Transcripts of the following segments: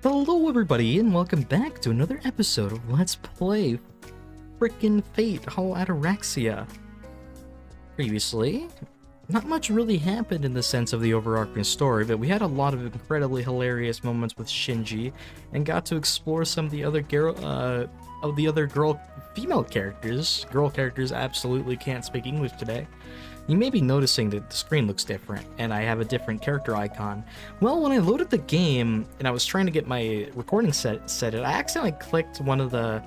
Hello everybody and welcome back to another episode of Let's Play Frickin' Fate Hollow Ataraxia. Previously, not much really happened in the sense of the overarching story, but we had a lot of incredibly hilarious moments with Shinji and got to explore some of the other female characters. Girl characters absolutely can't speak English today. You may be noticing that the screen looks different, and I have a different character icon. Well, when I loaded the game, and I was trying to get my recording set, I accidentally clicked one of the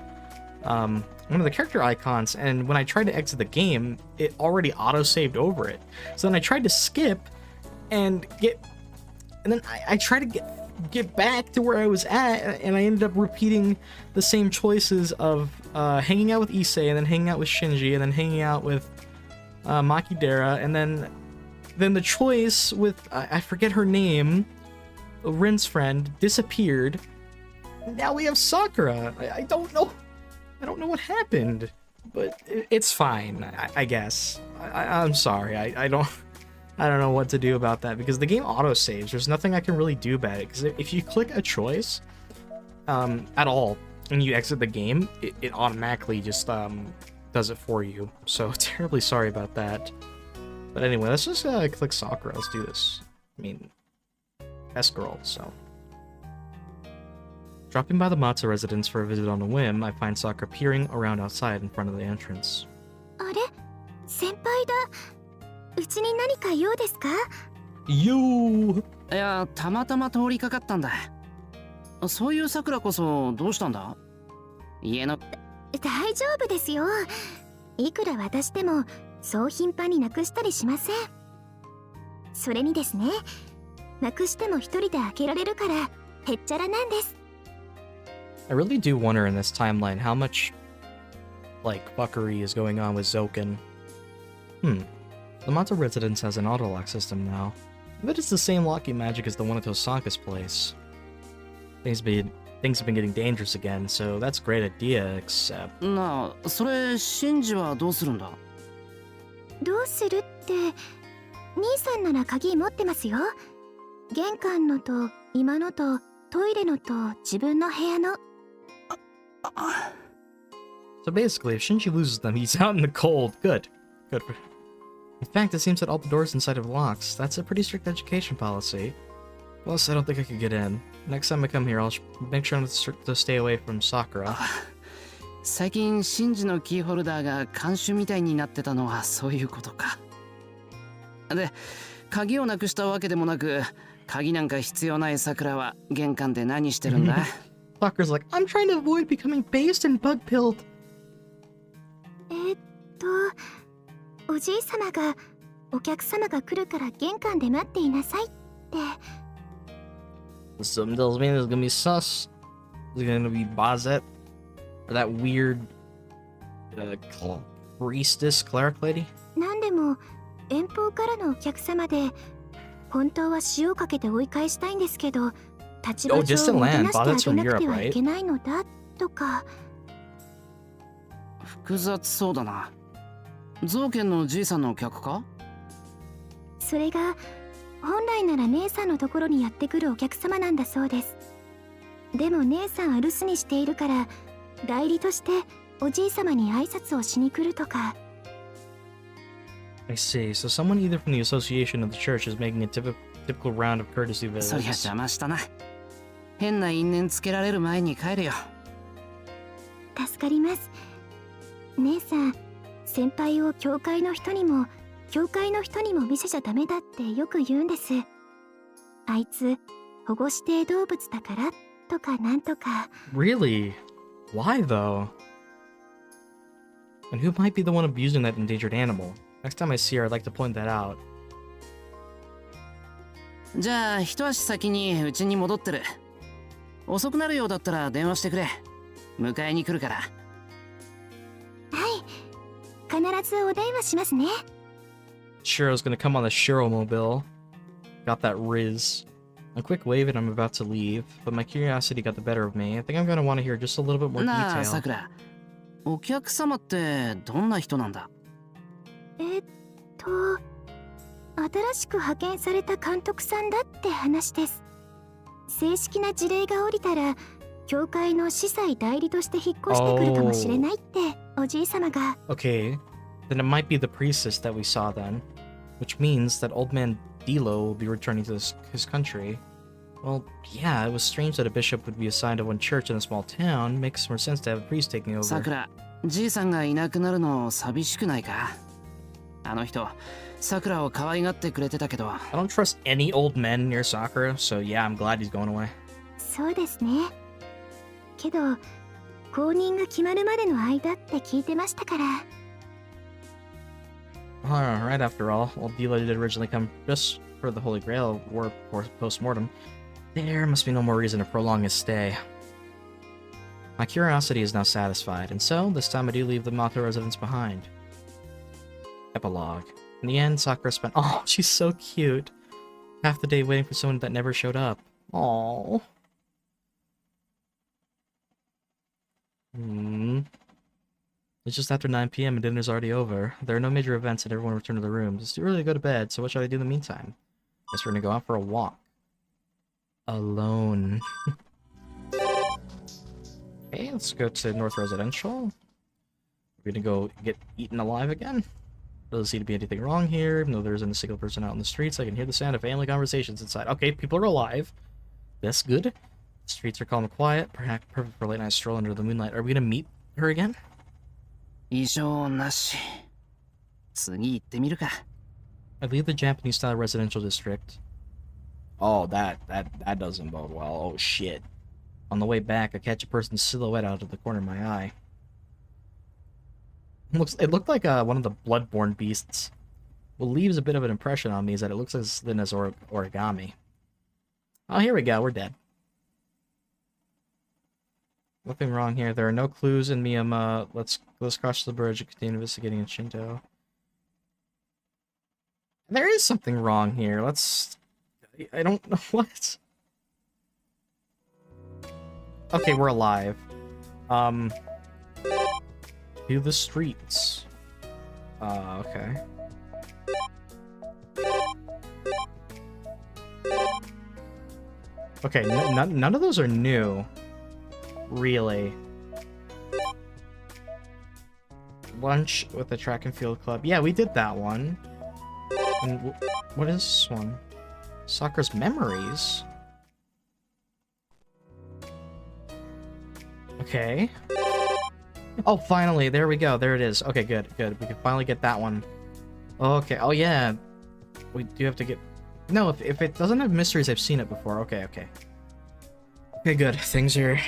character icons, and when I tried to exit the game, it already auto-saved over it. So then I tried to skip, and then I tried to get back to where I was at, and I ended up repeating the same choices of hanging out with Issei, and then hanging out with Shinji, and then hanging out with Makidera, and then the choice with I forget her name, Rin's friend, disappeared. Now we have Sakura. I don't know what happened, but it's fine, I guess. I'm sorry. I don't know what to do about that because the game auto saves. There's nothing I can really do about it because if you click a choice at all and you exit the game, it automatically just does it for you, so terribly sorry about that. But anyway, let's just click Sakura. Let's do this. I mean, best girl, so. Dropping by the Matou residence for a visit on a whim, I find Sakura peering around outside in front of the entrance. You! いや、たまたま通りかかったんだ。そういう桜こそどうしたんだ？家の。大丈夫ですよ。いくら私でもそう頻繁になくしたりしません。それにですね、なくしても一人で開けられるからへっちゃらなんです。I really do wonder in this timeline how much, like, fuckery is going on with Zoken. The Matou residence has an auto-lock system now. I bet it's the same locking magic as the one at Osaka's place. Things have been getting dangerous again, so that's a great idea, except... なあ、それ、シンジはどうするんだ？どうするって、兄さんなら鍵持ってますよ。玄関のと、今のと、トイレのと、自分の部屋の。So basically, if Shinji loses them, he's out in the cold. Good. Good for him. In fact, it seems that all the doors inside have locks. That's a pretty strict education policy. Plus, I don't think I could get in. Next time I come here, I'll make sure to stay away from Sakura. 最近、シンジのキーホルダーが監視みたいになってたのはそういうことか。で、鍵をなくしたわけでもなく、鍵なんか必要ない桜は玄関で何してるんだ？ Sakura's like, I'm trying to avoid becoming based and bug-pilled. おじいさまがお客様が来るから玄関で待っていなさいって。Something tells me there's gonna be sus. There's gonna be Bazett. Or that weird priestess cleric lady. なんでも遠方からのお客様で本当は塩をかけて追い返したいんですけど立場上をもてなしてあげなくてはいけないのだとか。複雑そうだな。造剣のじいさんの客か？それが本来なら姉さんのところにやってくるお客様なんだそうです。でも姉さんは留守にしているから代理としておじい様に挨拶をしに来るとか。I see. So someone either from the association or the church is making a typical round of courtesy visits. そりゃ邪魔したな。変な因縁つけられる前に帰るよ。助かります。姉さん、先輩を教会の人にも見せちゃダメだってよく言うんです。あいつ保護指定動物だからとかなんとか。Really? Why though? And who might be the one abusing that endangered animal? Next time I see her, I'd like to point that out. じゃあ一足先に家に戻ってる。遅くなるようだったら電話してくれ。迎えに来るから。はい、必ずお電話しますね。Shiro's gonna come on the shirou mobile. Got that riz. A quick wave and I'm about to leave, but my curiosity got the better of me. I think I'm gonna want to hear just a little bit more なあ、 detail. さくら。お客様ってどんな人なんだ？新しく派遣された監督さんだって話です。正式な辞令が下りたら教会の司祭代理として引っ越してくるかもしれないっておじい様が。 Okay, then it might be the priestess that we saw then, which means that old man Dilo will be returning to his country. Well, yeah, it was strange that a bishop would be assigned to one church in a small town. Makes more sense to have a priest taking over. さくら、じいさんがいなくなるの寂しくないか？あの人、さくらを可愛がってくれてたけど。I don't trust any old men near Sakura, so yeah, I'm glad he's going away. そうですね。けど後任が決まるまでの間って聞いてましたから。Right after all, old Dilo did originally come just for the Holy Grail war post-mortem. There must be no more reason to prolong his stay. My curiosity is now satisfied, and so, this time I do leave the Matou residence behind. Epilogue. In the end, Sakura spent— oh, she's so cute! Half the day waiting for someone that never showed up. Aww. It's just after 9 p.m. and dinner's already over. There are no major events and everyone returned to their rooms. It's too early to go to bed, so what should I do in the meantime? Guess we're gonna go out for a walk. Alone. Okay, let's go to North Residential. We're gonna go get eaten alive again. Doesn't seem to be anything wrong here, even though there isn't a single person out in the streets. I can hear the sound of family conversations inside. Okay, people are alive. That's good. The streets are calm and quiet. Perhaps perfect for a late night stroll under the moonlight. Are we gonna meet her again? 異常なし。次行ってみるか。I leave the Japanese-style residential district. Oh, that doesn't bode well. Oh, shit. On the way back, I catch a person's silhouette out of the corner of my eye. It looked like one of the bloodborne beasts. What leaves a bit of an impression on me is that it looks as thin as origami. Oh, here we go. We're dead. Nothing wrong here. There are no clues in Miyama. Let's cross the bridge and continue investigating in Shinto. There is something wrong here. I don't know what. Okay, we're alive. To the streets. Okay. Okay, none of those are new. Really. Lunch with the track and field club. Yeah, we did that one. And what is this one? Sakura's memories. Okay. Oh, finally, there we go. There it is. Okay, good. We can finally get that one. Okay. Oh yeah. We do have to get— no, if it doesn't have mysteries, I've seen it before. Okay. Okay, good. Things are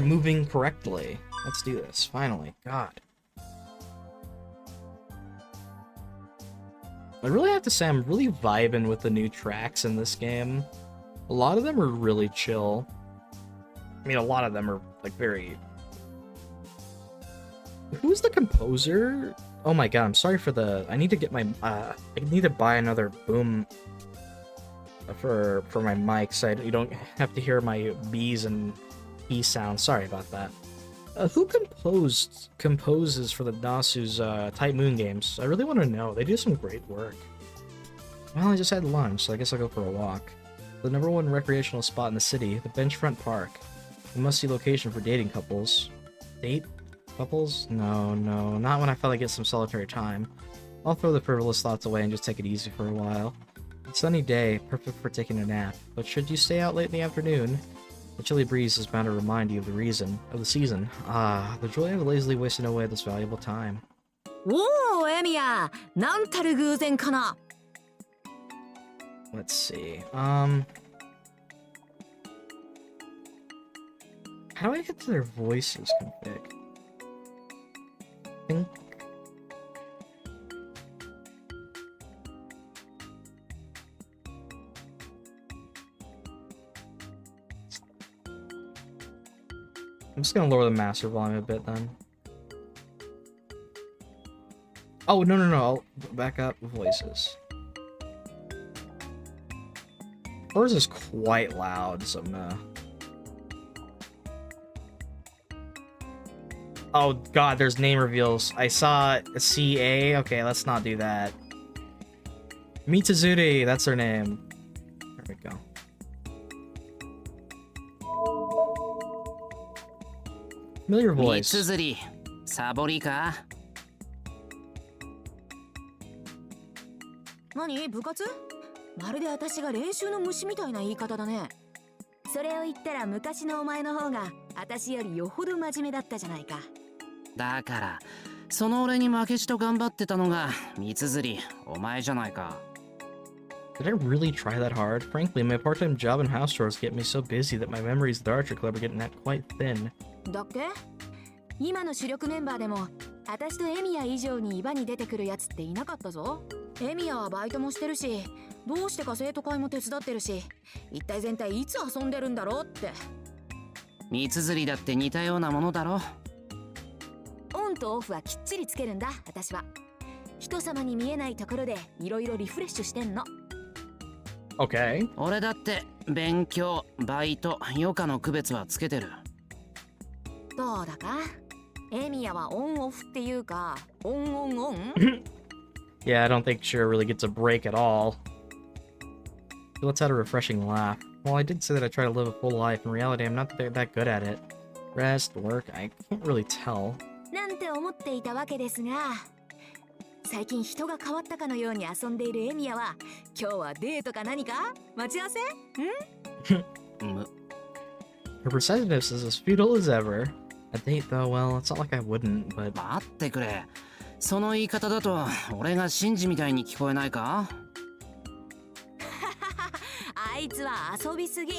moving correctly. Let's do this. Finally. God. I really have to say I'm really vibing with the new tracks in this game. A lot of them are really chill. I mean, a lot of them are like very— who's the composer? Oh my god, I'm sorry for the— I need to get my I need to buy another boom for my mic so you don't have to hear my B's and B sounds. Sorry about that. Who composes for the Nasu's Type Moon games? I really want to know. They do some great work. Well, I just had lunch, so I guess I'll go for a walk. The #1 recreational spot in the city, the Benchfront Park. A must-see location for dating couples. Date couples? No, not when I finally get some solitary time. I'll throw the frivolous thoughts away and just take it easy for a while. It's a sunny day, perfect for taking a nap, but should you stay out late in the afternoon, the chilly breeze is bound to remind you of the season. Ah, the joy of lazily wasting away this valuable time. Oh, Emiya! なんたる偶然かな? Let's see. How do I get to their voices config? I think. I'm just gonna lower the master volume a bit then. Oh, no. I'll back up voices. Hers is quite loud, so I'm gonna... Oh god, there's name reveals. I saw a CA. Okay, let's not do that. Mitsuzuri, that's her name. There we go. Familiar voice. mitsuzuri、サボりか？何部活？まるで私が練習の虫みたいな言い方だね。それを言ったら昔のお前の方が私よりよほど真面目だったじゃないか。だから、その俺に負けじと頑張ってたのがmitsuzuri、お前じゃないか。Did I really try that hard? Frankly, my part-time job and house chores get me so busy that my memories of the archer club are getting quite thin. だっけ？今の主力メンバーでも私とエミヤ以上にイバに出てくるやつっていなかったぞ。エミヤはバイトもしてるし、どうしてか生徒会も手伝ってるし、一体全体いつ遊んでるんだろうって。mitsuzuriだって似たようなものだろ。オンとオフはきっちりつけるんだ、私は。人様に見えないところでいろいろリフレッシュしてんの。Okay. 俺だって勉強、バイト、余暇の区別はつけてる。どうだか？エミヤはオンオフっていうか、オンオンオンYeah, I don't think Shiro really gets a break at all. He lets out a refreshing laugh. Well, I did say that I try to live a full life. In reality, I'm not that good at it. Rest, work, I can't really tell. なんて思っていたわけですが、最近人が変わったかのように遊んでいるエミヤは、今日はデートか何か？待ち合わせ？む Her possessiveness is as futile as ever. A date, though, well, it's not like I wouldn't, but... 待ってくれ。その言い方だと俺がシンジみたいに聞こえないか？あいつは遊びすぎ。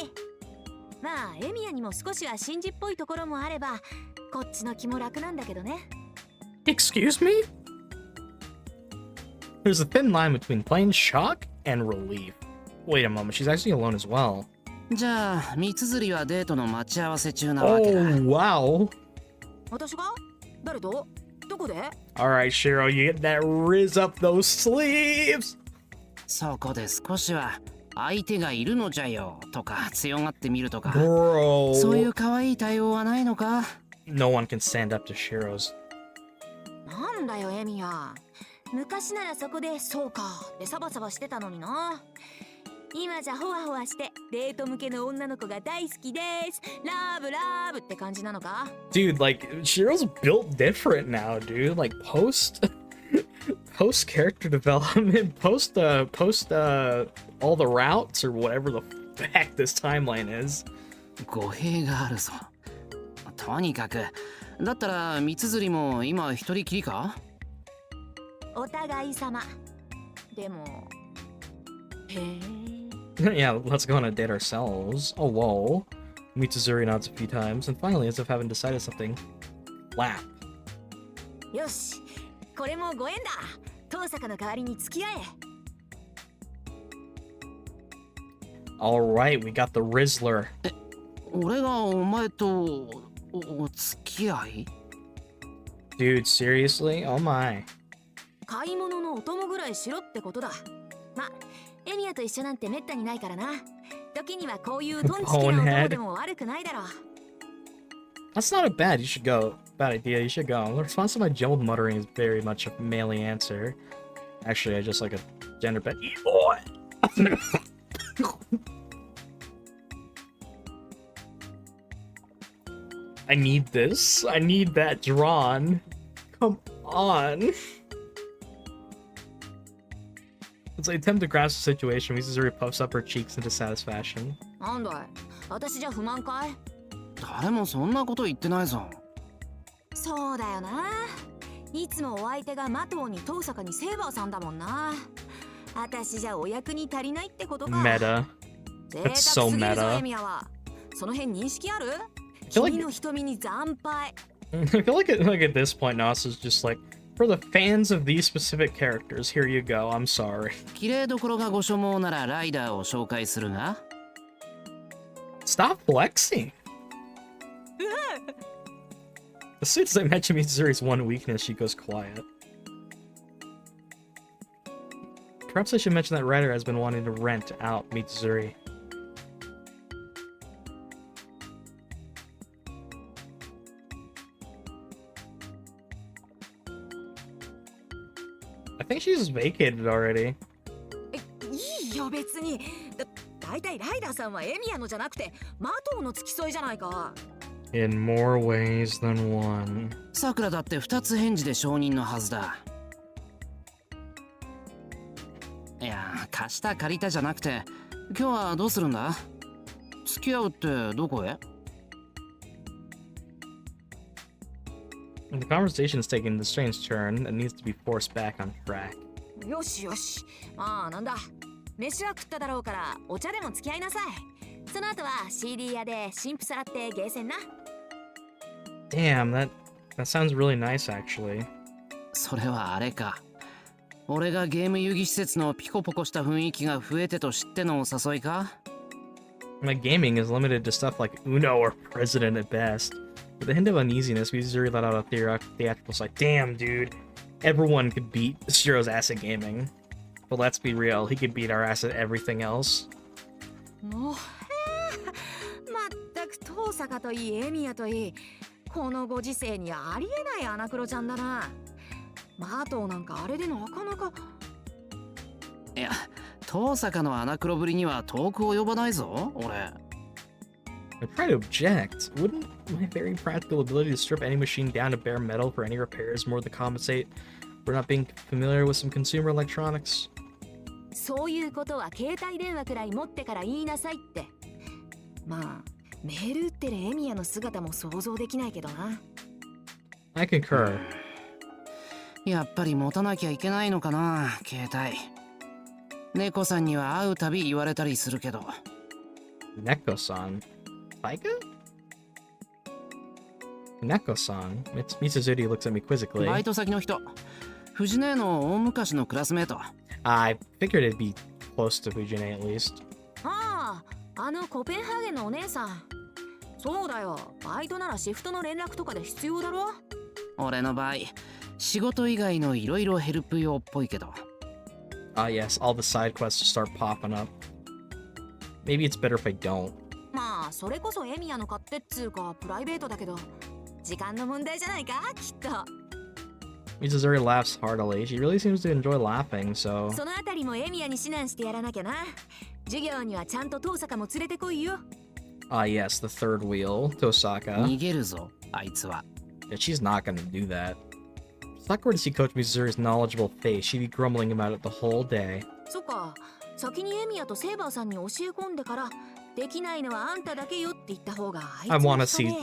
まあエミヤにも少しはシンジっぽいところもあれば、こっちの気も楽なんだけどね。Excuse me? There's a thin line between plain shock and relief. Wait a moment, she's actually alone as well. じゃあmitsuzuriはデートの待ち合わせ中なわけだ。Oh, wow. 私が？誰と？どこで？ Alright, Shiro, you get that riz up those sleeves! そこで少しは相手がいるのじゃよとか強がってみるとか、 Bro. そういう可愛い対応はないのか？ No one can stand up to Shiro's. なんだよエミヤ。昔ならそこでそうかでサバサバしてたのにな。今じゃホワホワしてデート向けの女の子が大好きです。ラブラブって感じなのか？ Dude, like, Shiro's built different now, dude. Like, post character development, post all the routes or whatever the heck this timeline is. 語弊があるぞ。とにかく、だったらmitsuzuriも今一人きりか？お互い様。でも、へえ。Yeah, let's go on a date ourselves. Oh, whoa. Mitsuzuri nods a few times, and finally, as if having decided something, laugh. よし、これもご縁だ。遠坂の代わりに付き合え。Alright, we got the Rizzler. 俺がお前とお付き合い？ Dude, seriously? Oh my. 買い物のお供ぐらいしろってことだ。ま、エミヤと一緒なんてめったにないからな。時にはこういうトンチキな男でも悪くないだろう。That's not a bad. You should go. Bad idea. You should go. The response to my jumbled muttering is very much a manly answer. Actually, I just like a gender bent. I need this. I need that drawn. Come on. As I attempt to grasp the situation, Mitsuzuri puffs up her cheeks in dissatisfaction. なんだい、私じゃ不満かい？誰もそんなこと言ってないぞ。そうだよな。いつもお相手がマトウに遠坂にセーバーさんだもんな。私じゃお役に足りないってことか。Meta. 贅 That's 沢 so すぎるぞ meta. エミヤは。その辺認識ある？ feel like- 君の瞳に惨敗。I feel like at this point, Nos is just like, for the fans of these specific characters, here you go. I'm sorry. 綺麗どころがご所望ならライダーを紹介するが。Stop flexing. As soon as I mention Mitsuzuri's one weakness, she goes quiet. Perhaps I should mention that Ryder has been wanting to rent out Mitsuzuri. I think she's vacated already. いいよ別に。大だいたいライダーさんはエミヤのじゃなくてマトウの付き添いじゃないか。 In more ways than one. さくらだって2つ返事で承認のはずだ。いや、貸した借りたじゃなくて、今日はどうするんだ？付き合うってどこへ？ The conversation is taking a strange turn and needs to be forced back on track. よしよし、まあなんだ、飯は食っただろうからお茶でも付き合いなさい。その後は CD 屋で新婦さらってゲーセンな。 Damn, that sounds really nice actually. それはあれか。俺がゲーム遊戯施設のピコポコした雰囲気が増えてと知ってのお誘いか？ My gaming is limited to stuff like Uno or President at best. With a hint of uneasiness, Mitsuzuri let out a theatrical sigh. Damn, dude. Everyone could beat Shiro's ass at gaming. But let's be real, he could beat our ass at everything else. もう、まったく遠坂といいエミヤといい、このご時世にありえないアナクロちゃんだな。マトウなんかあれでなかなか。いや、遠坂のアナクロぶりには遠く及ばないぞ、俺。I try to object. Wouldn't my very practical ability to strip any machine down to bare metal for any repairs more than compensate for not being familiar with some consumer electronics? そういうことは携帯電話くらい持ってから言いなさいって。まあ、メール打ってるエミヤの姿も想像できないけどな。I concur. やっぱり持たなきゃいけないのかな、携帯。猫さんには会うたび言われたりするけど。Neko-san? Taika? Neko-san? Mitsuzuri looks at me quizzically. バイト先の人。藤姉の大昔のクラスメート。I figured it'd be close to Fujine at least. ああ、あのコペンハーゲンのお姉さん。そうだよ、バイトならシフトの連絡とかで必要だろ。俺の場合、仕事以外のいろいろヘルプ用っぽいけど。Ah, yes, all the side quests start popping up. Maybe it's better if I don't. まあ、それこそエミヤの勝手っつうかプライベートだけど、時間の問題じゃないか、きっと。Mitsuzuri laughs heartily. She really seems to enjoy laughing, so... そのあたりもエミヤに指南してやらなきゃな。授業にはちゃんと遠坂も連れてこいよ。Ah, yes, the third wheel, Tosaka. 逃げるぞ、あいつは。Yeah, she's not gonna do that. If Sakura were to see Coach Mitsuzuri's knowledgeable face, she'd be grumbling about it the whole day. そっか、先にエミヤとセーバーさんに教え込んでから、できないのはあんただけよって言った方があいつの I wanna 人ね。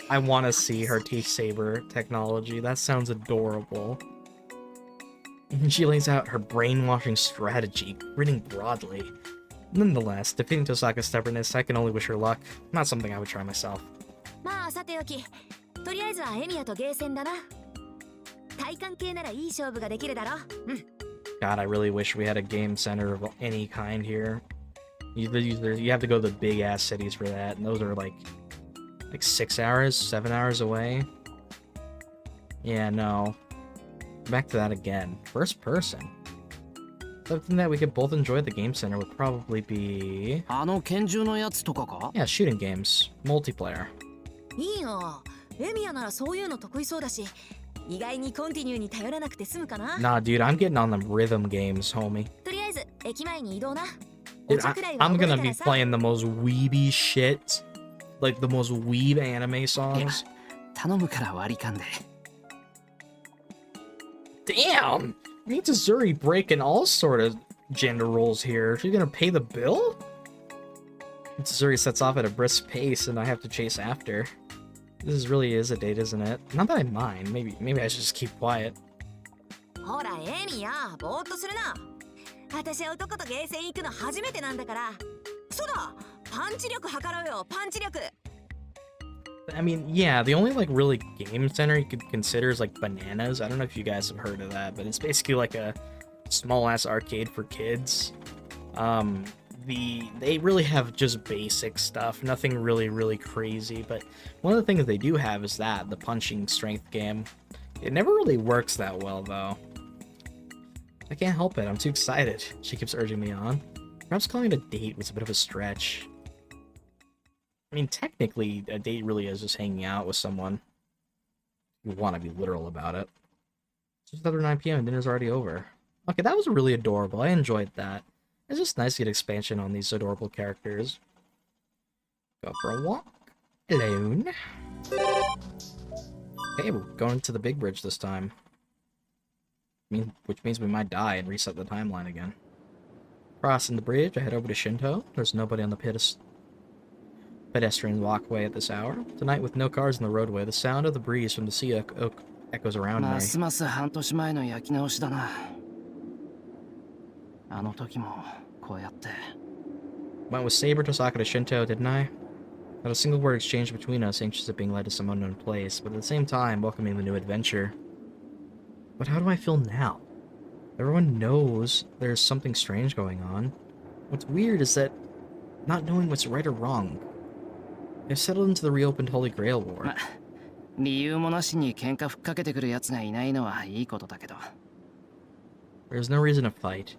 I wanna see her teach saber technology. That sounds adorable. She lays out her brainwashing strategy, grinning broadly. Nonetheless, defeating Tosaka's stubbornness, I can only wish her luck. Not something I would try myself. まあさておき、とりあえずはエミヤとゲーセンだな。体感系ならいい勝負ができるだろ。うん。 God, I really wish we had a game center of any kind here. You have to go to the big ass cities for that, and those are like 6 hours, 7 hours away. Yeah, no. Back to that again. First person. Something that we could both enjoy at the game center would probably be... あの拳銃のやつとかか？ Yeah, shooting games. Multiplayer. いいよ。エミヤならそういうの得意そうだし、意外にコンティニューに頼らなくて済むかな。 Nah, dude, I'm getting on them rhythm games, homie. とりあえず駅前に移動な。 Dude, I'm gonna be playing the most weeby shit. Like the most weeb anime songs. 頼むから割り勘で。Damn! Mitsuzuri breaking all sort of gender roles here. She's gonna pay the bill? Mitsuzuri sets off at a brisk pace and I have to chase after. This really is a date, isn't it? Not that I mind. Maybe I should just keep quiet. ほらエミヤ、ぼーっとするな。私男とゲーセン行くの初めてなんだから。そうだ、パンチ力測ろうよ、パンチ力。 I mean, yeah, the only like really game center you could consider is like Bananas. I don't know if you guys have heard of that, but it's basically like a small ass arcade for kids. They really have just basic stuff, nothing really crazy, but one of the things they do have is that, the punching strength game. It never really works that well though. I can't help it, I'm too excited. She keeps urging me on. Perhaps calling it a date was a bit of a stretch. I mean, technically, a date really is just hanging out with someone. You want to be literal about it. It's just after 9 p.m. and dinner's already over. Okay, that was really adorable. I enjoyed that. It's just nice to get expansion on these adorable characters. Go for a walk. Alone. Okay, we're going to the big bridge this time. Which means we might die and reset the timeline again. Crossing the bridge, I head over to Shinto. There's nobody on the pedestrian walkway at this hour. Tonight, with no cars in the roadway, the sound of the breeze from the sea oak echoes around me. ますます半年前の焼き直しだな。あの時もこうやって。 Went with Saber, Tosaka to Shinto, didn't I? Not a single word exchanged between us, anxious at being led to some unknown place, but at the same time, welcoming the new adventure. But how do I feel now? Everyone knows there's something strange going on. What's weird is that not knowing what's right or wrong. I've settled into the reopened Holy Grail War. 理由もなしに喧嘩ふっかけてくる奴がいないのはいいことだけど。 There's no reason to fight.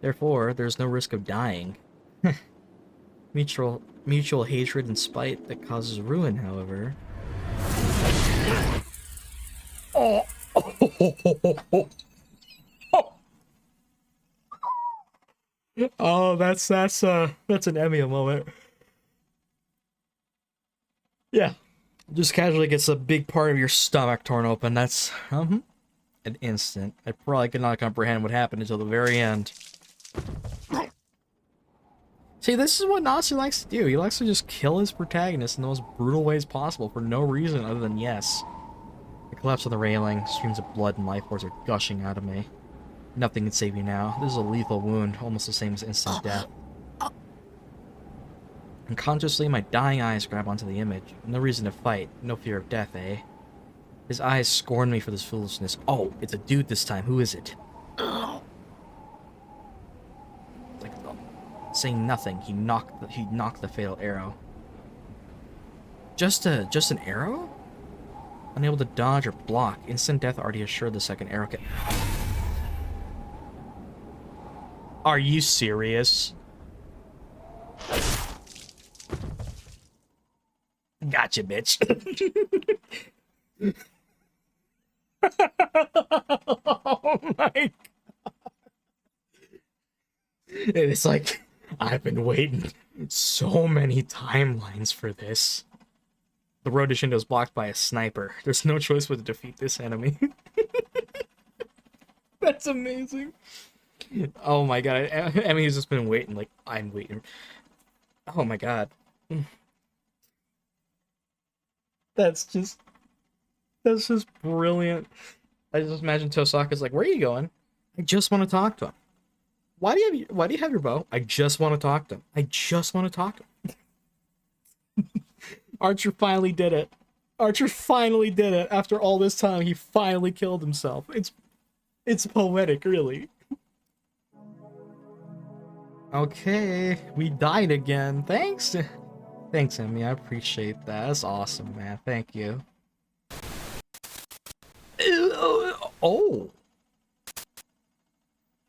Therefore, there's no risk of dying. Mutual hatred and spite that causes ruin, however. Oh! Oh, that's an Emiya moment. Yeah. Just casually gets a big part of your stomach torn open. That's an instant. I probably could not comprehend what happened until the very end. See, this is what Nasu likes to do. He likes to just kill his protagonist in the most brutal ways possible for no reason other than yes. I collapse on the railing. Streams of blood and life force are gushing out of me. Nothing can save me now. This is a lethal wound, almost the same as instant death. Unconsciously, my dying eyes grab onto the image. No reason to fight. No fear of death, eh? His eyes scorn me for this foolishness. Oh, it's a dude this time. Who is it? Like, saying nothing, he knocked the fatal arrow. Just an arrow? Unable to dodge or block. Instant death already assured the second arrow. Are you serious? Gotcha, bitch. Oh my god. It's like, I've been waiting so many timelines for this. The road to Shindo is blocked by a sniper. There's no choice but to defeat this enemy. That's amazing. Oh my god. Emmy's just been waiting, like, I'm waiting. Oh my god. That's just brilliant. I just imagine Tosaka's like, where are you going? I just want to talk to him. Why do you have your bow? I just want to talk to him. I just want to talk to him. Archer finally did it. Archer finally did it. After all this time, he finally killed himself. It's poetic, really. Okay, we died again. Thanks. Thanks, Emmy. I appreciate that. That's awesome, man. Thank you. Oh.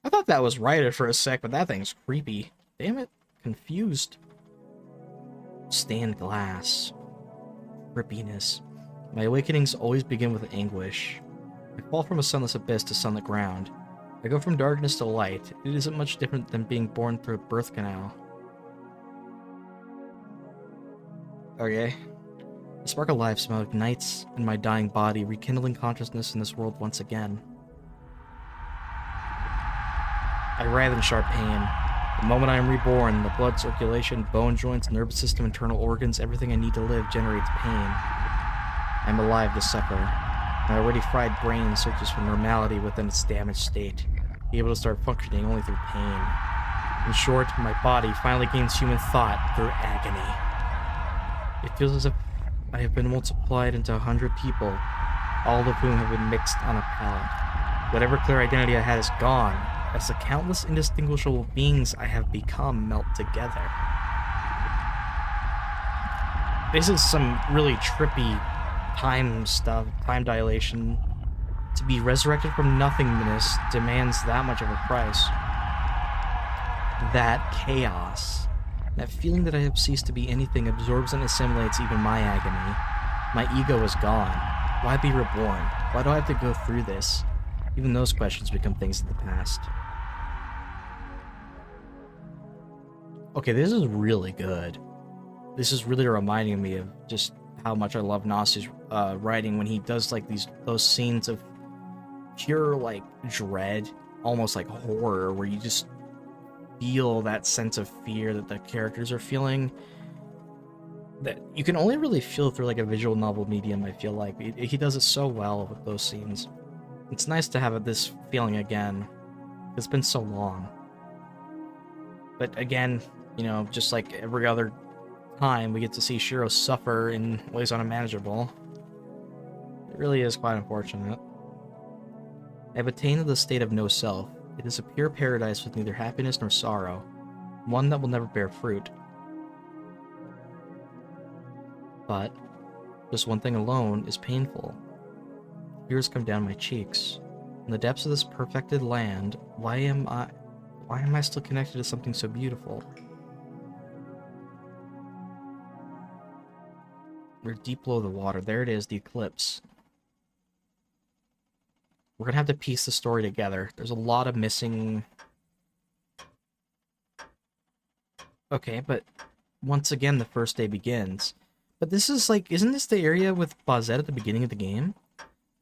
I thought that was right for a sec, but that thing's creepy. Damn it. Confused. Stained glass. Creepiness. My awakenings always begin with anguish. I fall from a sunless abyss to sunlit ground. I go from darkness to light. It isn't much different than being born through a birth canal. Okay. The spark of life somehow ignites in my dying body, rekindling consciousness in this world once again. I writhe in sharp pain. The moment I am reborn, the blood circulation, bone joints, nervous system, internal organs, everything I need to live generates pain. I am alive to suffer. My already fried brain searches for normality within its damaged state, able to start functioning only through pain. In short, my body finally gains human thought through agony. It feels as if I have been multiplied into 100 people, all of whom have been mixed on a pallet. Whatever clear identity I had is gone, as the countless indistinguishable beings I have become melt together. This is some really trippy time stuff, time dilation. To be resurrected from nothingness demands that much of a price. That chaos, that feeling that I have ceased to be anything absorbs and assimilates even my agony. My ego is gone. Why be reborn? Why do I have to go through this? Even those questions become things of the past. Okay, this is really good. This is really reminding me of just how much I love Nasu's writing when he does like those scenes of pure like dread, almost like horror, where you just feel that sense of fear that the characters are feeling. That you can only really feel through like a visual novel medium. I feel like he does it so well with those scenes. It's nice to have this feeling again. It's been so long. But again, you know, just like every other time, we get to see Shirou suffer in ways unmanageable. It really is quite unfortunate. I have attained to the state of no self. It is a pure paradise with neither happiness nor sorrow, one that will never bear fruit. But just one thing alone is painful. Tears come down my cheeks. In the depths of this perfected land, why am I still connected to something so beautiful? We're deep below the water. There it is, the eclipse. We're gonna have to piece the story together. There's a lot of missing... Okay, but once again, the first day begins. But this is like, isn't this the area with Bazett at the beginning of the game?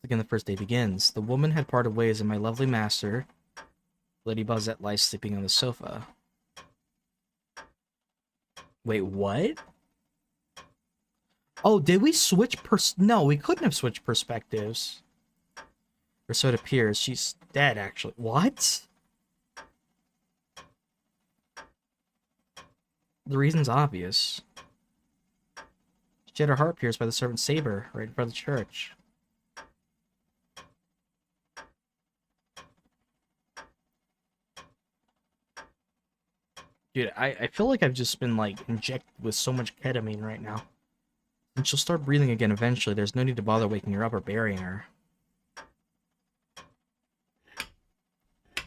Again, the first day begins. The woman had parted ways, and my lovely master, Lady Bazett, lies sleeping on the sofa. Wait, what? Oh, did we switch No, we couldn't have switched perspectives. Or so it appears. She's dead, actually. What? The reason's obvious. She had her heart pierced by the servant Saber right in front of the church. Dude, I feel like I've just been, like, injected with so much ketamine right now. And she'll start breathing again eventually. There's no need to bother waking her up or burying her.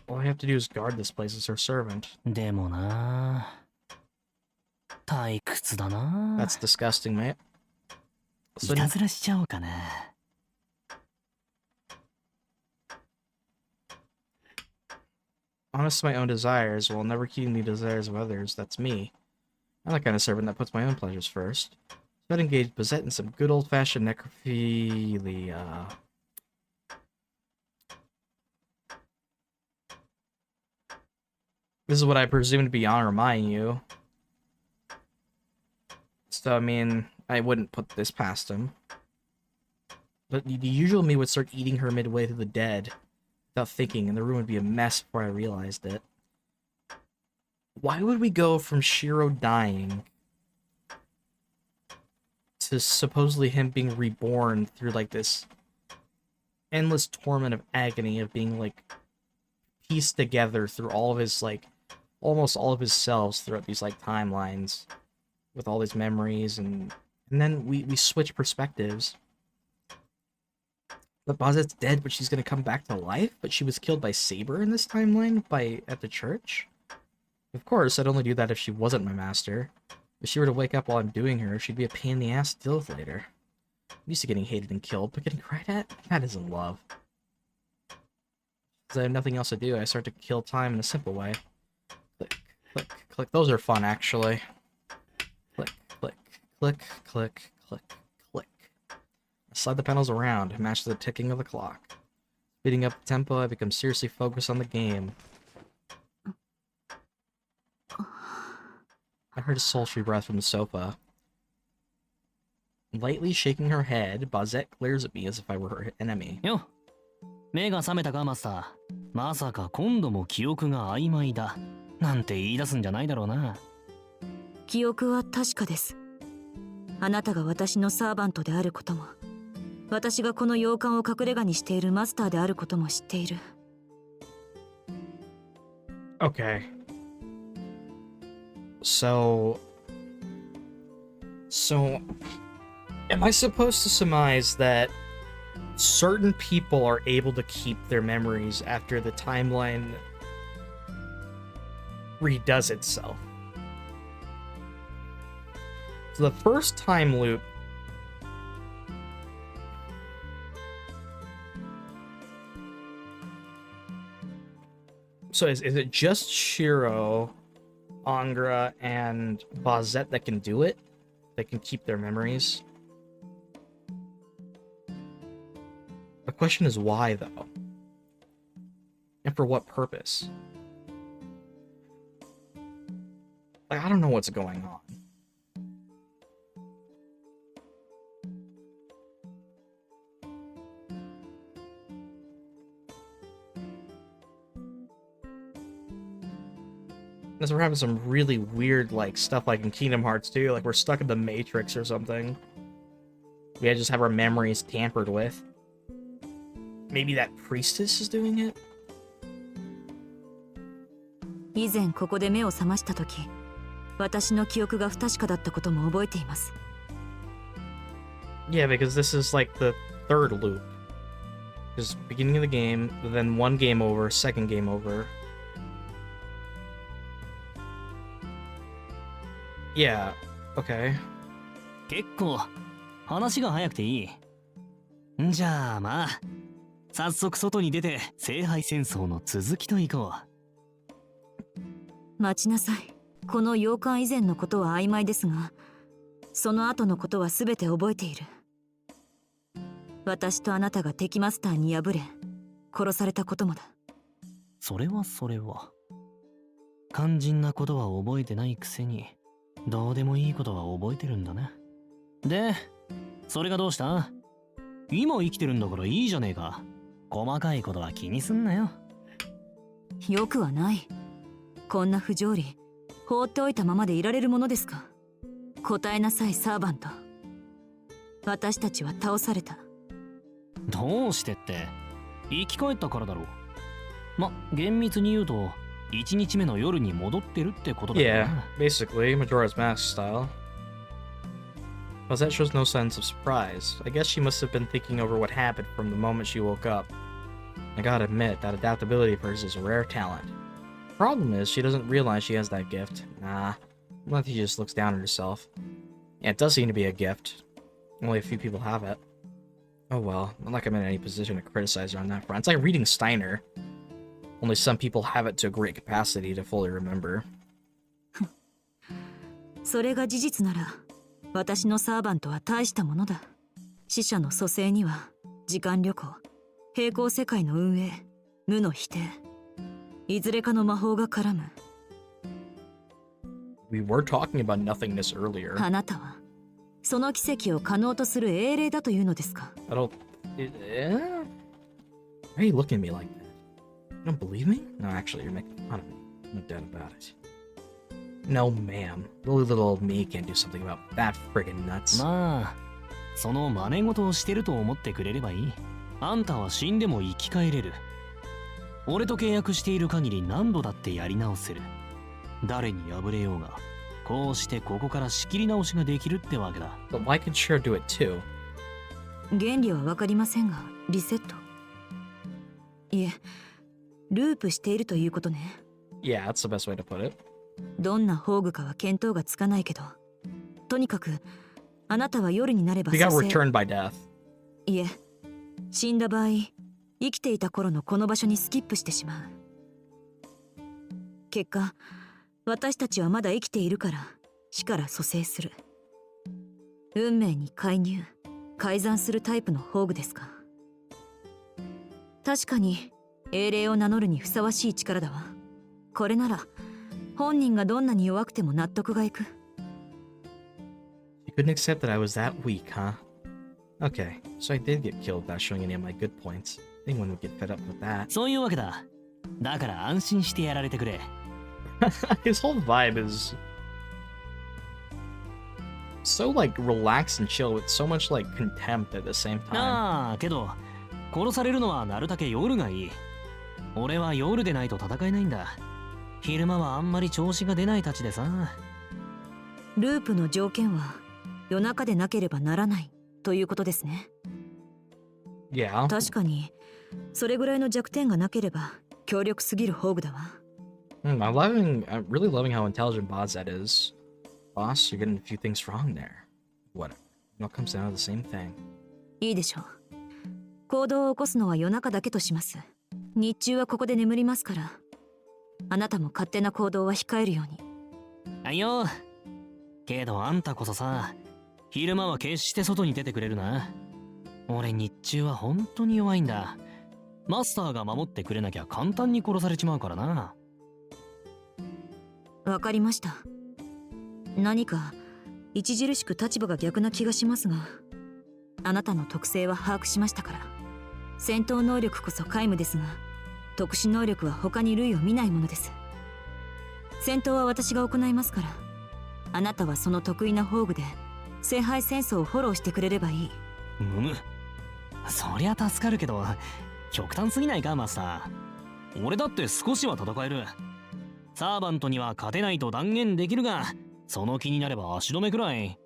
All I have to do is guard this place as her servant. でもな、退屈だな。 That's disgusting, mate. いたずらしちゃおうかな。 Honest to my own desires, while never heeding the desires of others, that's me. I'm the kind of servant that puts my own pleasures first. So I'd engage Bazett in some good old-fashioned necrophilia. This is what I presume to be Angra Mainyu. So, I mean, I wouldn't put this past him. But the usual me would start eating her midway through the dead. Without thinking, and the room would be a mess before I realized it. Why would we go from Shirou dying to supposedly him being reborn through, like, this endless torment of agony of being, like, pieced together through all of his, like, almost all of his selves throughout these, like, timelines with all his memories, and then we switch perspectives. But Bazett's dead, but she's gonna come back to life? But she was killed by Saber in this timeline at the church? Of course, I'd only do that if she wasn't my master. If she were to wake up while I'm doing her, she'd be a pain in the ass to deal with later. I'm used to getting hated and killed, but getting cried at? That isn't love. Because I have nothing else to do, I start to kill time in a simple way. Click, click, click. Those are fun, actually. Click, click, click, click, click. I slide the panels around, match the ticking of the clock. Speeding up the tempo, I become seriously focused on the game. I heard a sultry breath from the sofa. Lightly shaking her head, Bazett glares at me as if I were her enemy. よ、目が覚めたかマスター。まさか今度も記憶が曖昧だ。なんて言い出すんじゃないだろうな。記憶は確かです。あなたが私のサーバントであることも、私がこの洋館を隠れ家にしているマスターであることも知っている。Okay. So, am I supposed to surmise that certain people are able to keep their memories after the timeline redoes itself? So the first time loop so is it just Shirou Angra and Bazett that can do it. They can keep their memories. The question is why, though? And for what purpose? Like, I don't know what's going on. Because we're having some really weird, like, stuff like in Kingdom Hearts 2, like we're stuck in the Matrix or something. We had to just have our memories tampered with. Maybe that priestess is doing it? 以前ここで目を覚ました時、私の記憶が不確かだったことも覚えています。Yeah, because this is like the third loop. Just beginning of the game, then one game over, second game over. Yeah, okay. 結構話が早くていい。じゃあまあ早速外に出て聖杯戦争の続きといこう。待ちなさい。この洋館以前のことは曖昧ですが、その後のことは全て覚えている。私とあなたが敵マスターに敗れ殺されたこともだ。それは肝心なことは覚えてないくせにどうでもいいことは覚えてるんだね。でそれがどうした？今生きてるんだからいいじゃねえか。細かいことは気にすんなよ。よくはない。こんな不条理放っておいたままでいられるものですか。答えなさいサーバント。私たちは倒された。どうしてって生き返ったからだろう。ま厳密に言うと1日目の夜に戻ってるってことだよな。Yeah, basically, Majora's Mask style. Bazett shows no sense of surprise. I guess she must have been thinking over what happened from the moment she woke up. I gotta admit, that adaptability of hers is a rare talent. Problem is, she doesn't realize she has that gift. Nah, I think she just looks down on herself. Yeah, it does seem to be a gift. Only a few people have it. Oh well, not like I'm in any position to criticize her on that front. It's like reading Steiner. Only some people have it to a great capacity to fully remember. それが事実なら、私のサーバントは大したものだ。死者の蘇生には、時間旅行、平行世界の運営、無の否定、いずれかの魔法が絡む。We were talking about nothingness earlier. あなたは、その奇跡を可能とする英霊だというのですか？ I don't... Why are you looking at me like that? You don't believe me? No, actually, you're making fun of me. No doubt about it. No, ma'am. Little old me can't do something about that friggin' nuts. まあその真似事をしてると思ってくれればいい。あんたは死んでも生き返れる。俺と契約している限り何度だってやり直せる。誰に敗れようがこうしてここから仕切り直しができるってわけだ。 But why can Shiro do it too? 原理は分かりませんが、リセット。いえ、ループしているということね。Yeah, that's the best way to put it. どんな宝具かは見当がつかないけど、とにかくあなたは夜になれば We got returned by death. いえ、死んだ場合、生きていた頃のこの場所にスキップしてしまう。結果、私たちはまだ生きているから死から蘇生する。運命に介入、改ざんするタイプの宝具ですか。確かに英霊を名乗るにふさわしい力だわ。これなら本人がどんなに弱くても納得がいく。You couldn't accept that I was that weak, huh? Okay, so I did get killed without showing any of my good points. Anyone would get fed up with that. そういうわけだ。だから安心してやられてくれ。His whole vibe is so like relaxed and chill with so much like contempt at the same time. ああ、けど殺されるのはなるだけ夜がいい。俺は夜でないと戦えないんだ。昼間はあんまり調子が出ないたちでさ。ループの条件は夜中でなければならないということですね。Yeah. 確かにそれぐらいの弱点がなければ強力すぎる宝具だわ。I'm really loving how intelligent Bazett is. Boss, you're getting a few things wrong there. Whatever. It all comes down to the same thing. いいでしょう。行動を起こすのは夜中だけとします。日中はここで眠りますから。あなたも勝手な行動は控えるように。はいよ。けどあんたこそさ、昼間は決して外に出てくれるな。俺日中は本当に弱いんだ。マスターが守ってくれなきゃ簡単に殺されちまうからな。わかりました。何か著しく立場が逆な気がしますが、あなたの特性は把握しましたから。戦闘能力こそ皆無ですが、特殊能力は他に類を見ないものです。戦闘は私が行いますから、あなたはその得意な宝具で聖杯戦争をフォローしてくれればいい。そりゃ助かるけど、極端すぎないかマスター。俺だって少しは戦える。サーバントには勝てないと断言できるが、その気になれば足止めくらい。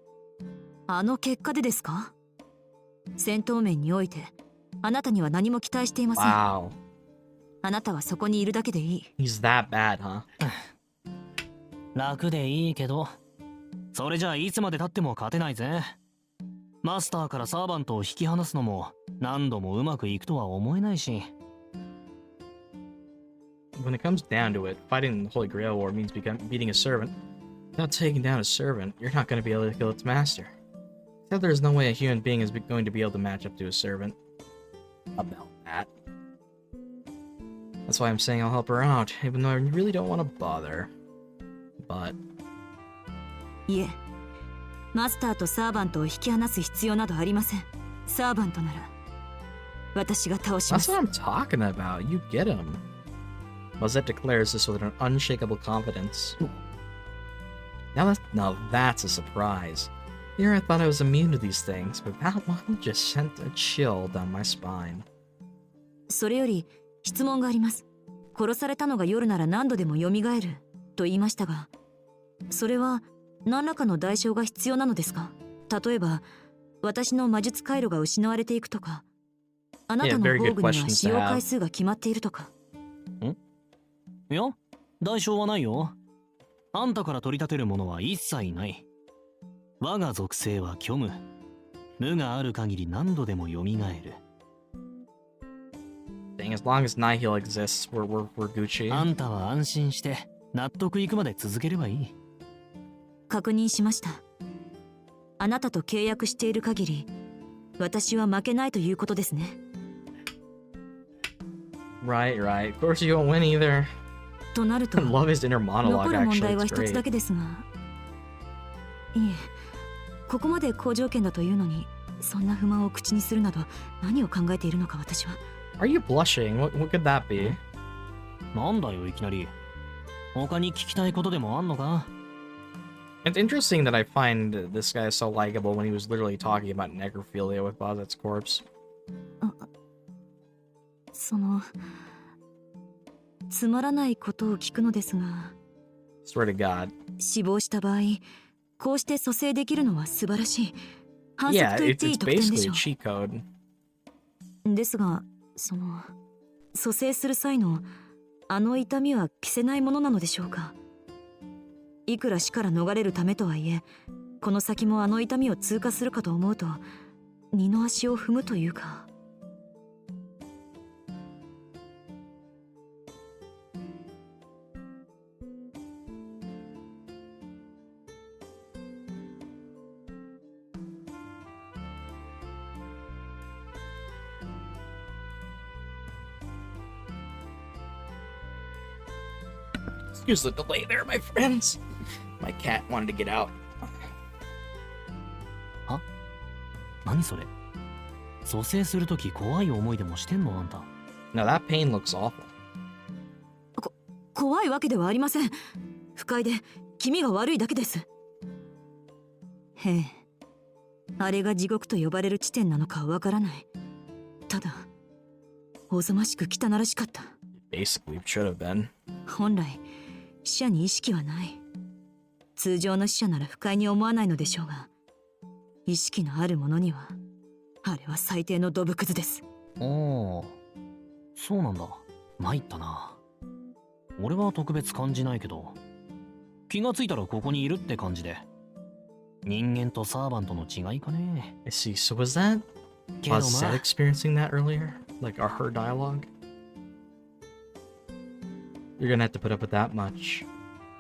あの結果でですか？戦闘面においてあなたには何も期待していません。Wow. あなたはそこにいるだけでいい。 He's that bad, huh? 楽でいいけど、それじゃあいつまで経っても勝てないぜ。マスターからサーバントを引き離すのも何度もうまくいくとは思えないし。When it comes down to it, fighting the Holy Grail War means beating a servant. Without taking down a servant, you're not going to be able to kill its master. Except there's no way a human being is going to be able to match up to a servant. About that. That's why I'm saying I'll help her out, even though I really don't want to bother. But... いえ、マスターとサーバントを引き離す必要などありません。サーバントなら私が倒しま That's す。 what I'm talking about. You get him. Bazett declares this with an unshakable confidence. Now that's a surprise. Here I thought I was immune to these things, but that one just sent a chill down my spine. それより質問があります。殺されたのが夜なら何度でも蘇ると言いましたが、それは何らかの代償が必要なのですか？例えば私の魔術回路が失われていくとか、あなたの宝具には使用回数が決まっているとか。いや、代償はないよ。あんたから取り立てるものは一切ない。我が属性は虚無。無がある限り何度でも蘇る。Dang, as long as Nihil exists, we're Gucci. あんたは安心して納得いくまで続ければいい。確認しました。あなたと契約している限り、私は負けないということですね。Right. Of course you won't win either. となると、 I love his inner monologue, 残る問 actually. 題は It's 一つだ great. けですが、いえ、ここまで好条件だというのに、そんな不満を口にするなど何を考えているのか私は。Are you blushing? What could that be? なんだよいきなり。他に聞きたいことでもあんのか？ It's interesting that I find this guy so likable when he was literally talking about necrophilia with Bazett's corpse. そのつまらないことを聞くのですが、 Swear to God. 死亡した場合、こうして蘇生できるのは素晴らしい。反則 Yeah, と言っていい it's 特典で basically し a ょ cheat code. う。ですが、蘇生する際のあの痛みは消せないものなのでしょうか。いくら死から逃れるためとはいえ、この先もあの痛みを通過するかと思うと、二の足を踏むというか。Excuse the delay there, my friends. My cat wanted to get out. 何それ？蘇生するとき怖い思いでもしてんのあんた。Now that pain looks awful. 怖いわけではありません。不快で気味が悪いだけです。へえ、あれが地獄と呼ばれる地点なのかわからない。ただおぞましく汚らしかった。 Basically, should have been. 本来死者に意識はない。通常の死者なら不快に思わないのでしょうが、意識のある者にはあれは最低のドブクズです。ああ、そうなんだ。参ったな。俺は特別感じないけど、気がついたらここにいるって感じで。人間とサーバントの違いかね。I see. So was that けどま Bazett あ、 experiencing that earlier? Like her dialogue? You're gonna have to put up with that much.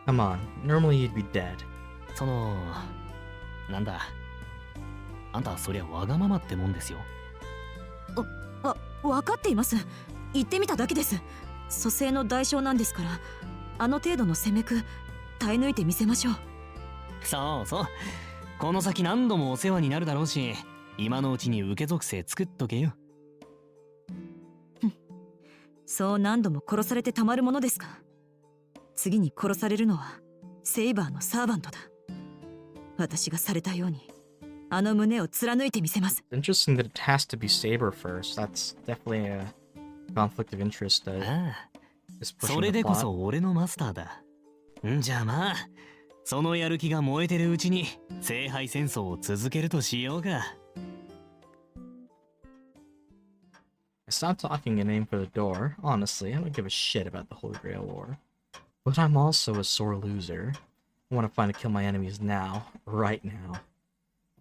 Come on, normally you'd be dead. その、なんだ。あんたそりゃわがままってもんですよ。分かっています。言ってみただけです。蘇生の代償なんですから、あの程度の攻めく耐え抜いてみせましょう。そうそう。この先何度もお世話になるだろうし、今のうちに受け属性作っとけよ。そう何度も殺されてたまるものですか。次に殺されるのはセイバーのサーバントだ。私がされたようにあの胸を貫いてみせます。Interesting that it has to be Saber first. That's definitely a conflict of interest that ああ、 is そ pushing れ the でこ plot. そ俺のマスターだ。んじゃあまあ、そのやる気が燃えてるうちに聖杯戦争を続けるとしようか。I stopped talking and aimed for the door. Honestly, I don't give a shit about the Holy Grail War. But I'm also a sore loser. I want to find and kill my enemies now. Right now.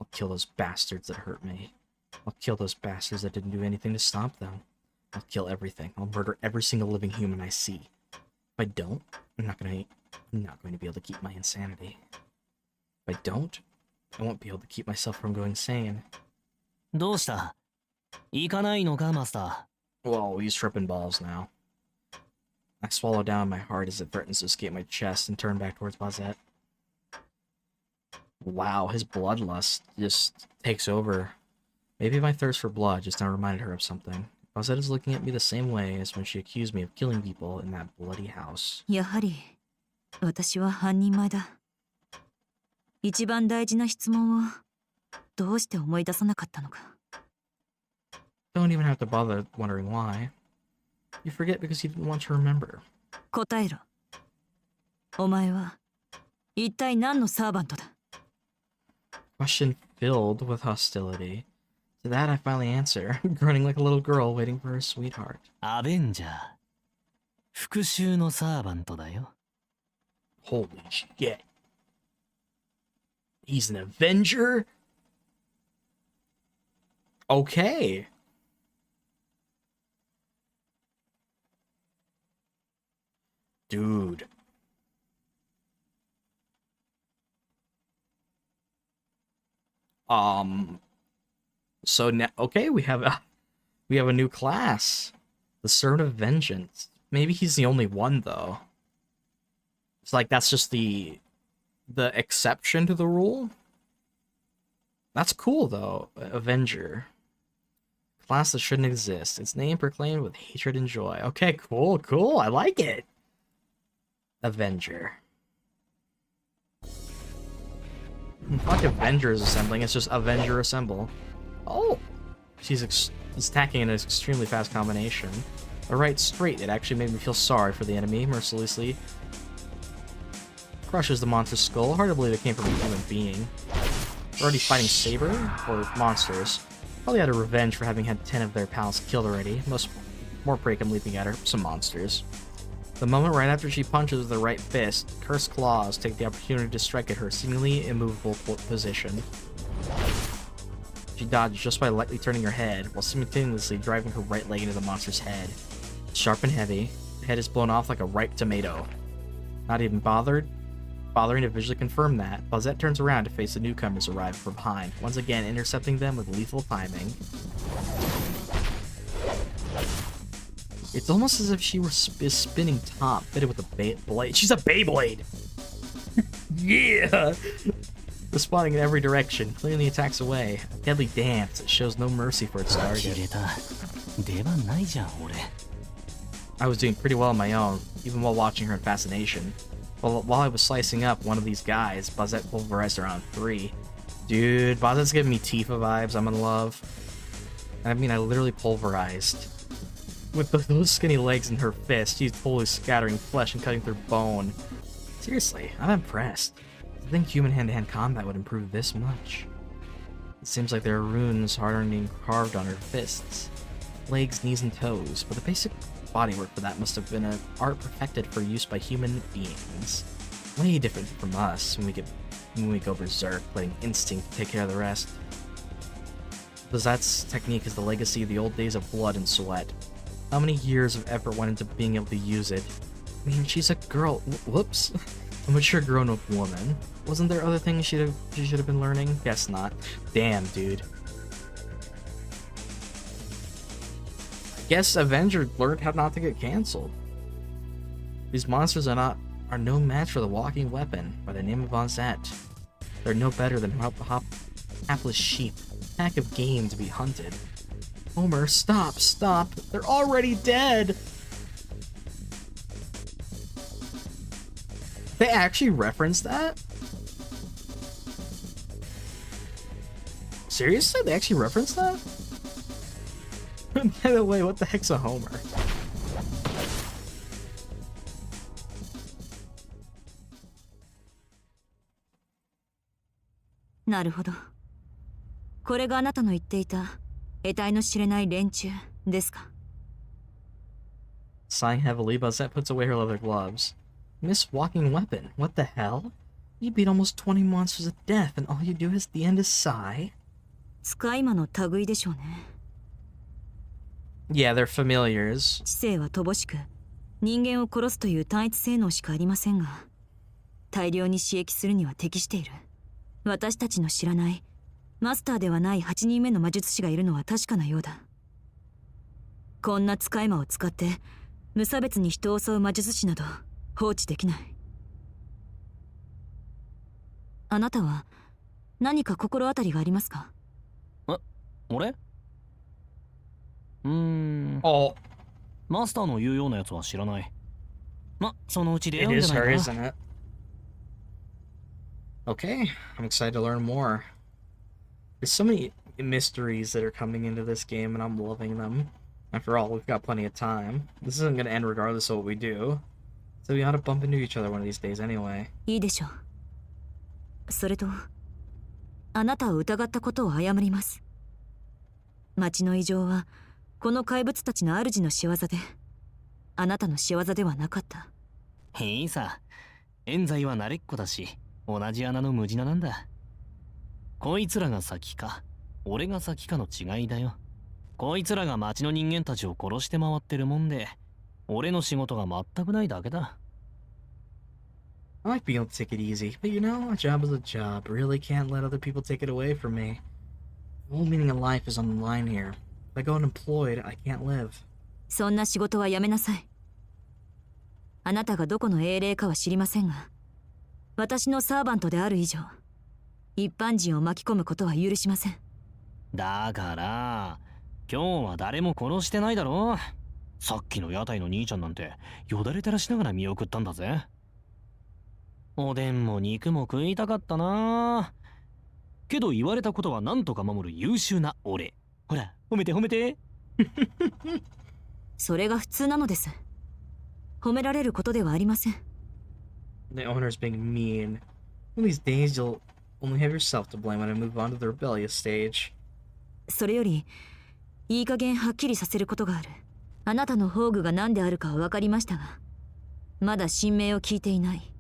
I'll kill those bastards that hurt me. I'll kill those bastards that didn't do anything to stop them. I'll kill everything. I'll murder every single living human I see. If I don't, I'm not going to be able to keep my insanity. If I don't, I won't be able to keep myself from going insane. どうした？行かないのか、マスタ Whoa, he's tripping balls now. I swallow down my heart as it threatens to escape my chest and turn back towards Bazett. Wow, his bloodlust just takes over. Maybe my thirst for blood just now reminded her of something. Bazett is looking at me the same way as when she accused me of killing people in that bloody house. やはり私は半人前だ。一番大事な質問をどうして思い出さなかったのか。Don't even have to bother wondering why. You forget because you didn't want to remember. 答えろ。お前は一体何のサーバントだ。 Question filled with hostility. To that I finally answer, grunting like a little girl waiting for her sweetheart. ー。アベンジャー。復讐のサーバントだよ。Holy shit. He's an Avenger? Okay. Dude. So now, okay, we have a new class. The Servant of Vengeance. Maybe he's the only one though. It's like that's just the exception to the rule. That's cool though. Avenger. Class that shouldn't exist. Its name proclaimed with hatred and joy. Okay, cool, cool. I like it. Avenger. Fuck Avengers assembling. It's just Avenger assemble. Oh, he's attacking in an extremely fast combination. A right straight. It actually made me feel sorry for the enemy. Mercilessly crushes the monster's skull. Hard to believe it came from a human being. Already fighting Saber or monsters. Probably had a revenge for having had 10 of their pals killed already. More prey come leaping at her. Some monsters. The moment right after she punches with the right fist, cursed claws take the opportunity to strike at her seemingly immovable position. She dodged just by lightly turning her head, while simultaneously driving her right leg into the monster's head. Sharp and heavy, the head is blown off like a ripe tomato. Not even bothering to visually confirm that, Bazett turns around to face the newcomers arriving from behind, once again intercepting them with lethal timing. It's almost as if she is spinning top, fitted with a blade. She's a Beyblade! Yeah! Responding in every direction, clearing the attacks away. A deadly dance that shows no mercy for its target. I was doing pretty well on my own, even while watching her in fascination. While I was slicing up one of these guys, Bazett pulverized her on 3. Dude, Bazett's giving me Tifa vibes I'm in love. I mean, I literally pulverized. With those skinny legs and her fist, she's totally scattering flesh and cutting through bone. Seriously, I'm impressed. I think human hand-to-hand combat would improve this much. It seems like there are runes being carved on her fists. Legs, knees, and toes, but the basic bodywork for that must have been an art perfected for use by human beings. Way different from us when we go berserk, letting instinct take care of the rest. Bazett's technique is the legacy of the old days of blood and sweat. How many years of effort went into being able to use it? I mean, she's a girl. Whoops. A mature grown-up woman. Wasn't there other things she should have been learning? Guess not. Damn, dude. Guess Avenger learned how not to get canceled. These monsters are no match for the walking weapon by the name of Bazett. They're no better than hapless sheep, a pack of game to be hunted. Homer, stop, stop! They're already dead! They actually referenced that? Seriously? They actually referenced that? By the way, what the heck's a Homer?なるほど。これがあなたの言っていた得体の知れない連中ですか。Sighing heavily, Bazett puts away her leather gloves. Miss Walking Weapon, what the hell? You beat almost 20 monsters to death, and all you do is the end is sigh? 使い魔の類でしょうね。Yeah, they're familiars. 知性は乏しく、人間を殺すという単一性能しかありませんが、大量に刺激するには適している。私たちの知らないマスターではない8人目の魔術師がいるのは確かなようだ。こんな使い魔を使って無差別に人を襲う魔術師など放置できない。あなたは何か心当たりがありますか？俺？マスターの言うようなやつは知らない。ま、そのうち出会うんじゃないかな。It is her, isn't it? Okay, I'm excited to learn more. There's so many mysteries that are coming into this game, and I'm loving them. After all, we've got plenty of time. This isn't going to end regardless of what we do. So we ought to bump into each other one of these days anyway. いいでしょう。それと、あなたを疑ったことを謝ります。町の異常は、この怪物たちの主の仕業で、あなたの仕業ではなかった。いいさ。冤罪は慣れっこだし、同じ穴の無地ななんだ。こいつらが先か、俺が先かの違いだよ。こいつらが町の人間たちを殺して回ってるもんで、俺の仕事が全くないだけだ。I like being able to take it easy, but you know, a job is a job. Really can't let other people take it away from me. The whole meaning of life is on the line here. If I go unemployed, I can't live. そんな仕事はやめなさい。あなたがどこの英霊かは知りませんが、私のサーバントである以上、一般人を巻き込むことは許しません。だから、今日は誰も殺してないだろ。さっきの屋台の兄ちゃんなんてよだれ垂らしながら見送ったんだぜ。おでんも肉も食いたかったな。けど言われたことは何とか守る優秀な俺。ほら、褒めて褒めて。それが普通なのです。褒められることではありません。The owner's being mean. One of these days you'll only have yourself to blame when I move on to the rebellious stage. それより、いい加減はっきりさせることがある。あなたの宝具が何であるかは分かりましたが、まだ神名を聞いていない。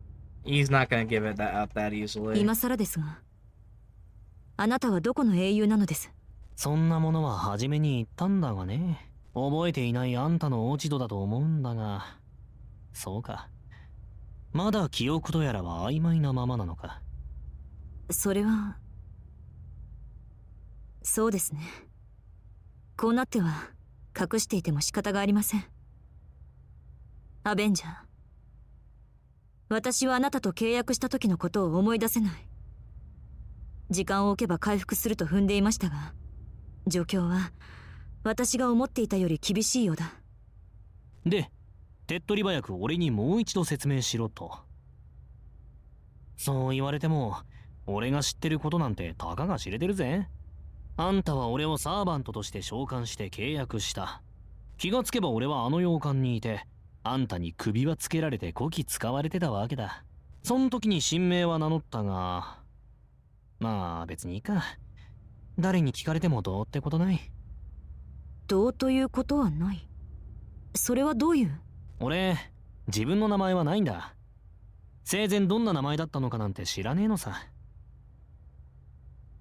He's not gonna give it out that easily. 今更ですが、あなたはどこの英雄なのです？そんなものは初めに言ったんだがね。覚えていないあんたの落ち度だと思うんだが、そうか。まだ記憶とやらは曖昧なままなのか。それは、そうですね。こうなっては隠していても仕方がありません。アベンジャー、私はあなたと契約した時のことを思い出せない。時間を置けば回復すると踏んでいましたが、状況は私が思っていたより厳しいようだ。で、手っ取り早く俺にもう一度説明しろと。そう言われても、俺が知ってることなんてたかが知れてるぜ。あんたは俺をサーバントとして召喚して契約した。気がつけば俺はあの洋館にいて、あんたに首はつけられてこき使われてたわけだ。そん時に神名は名乗ったが、まあ別にいいか。誰に聞かれてもどうってことない。どうということはない。それはどういう？俺、自分の名前はないんだ。生前どんな名前だったのかなんて知らねえのさ。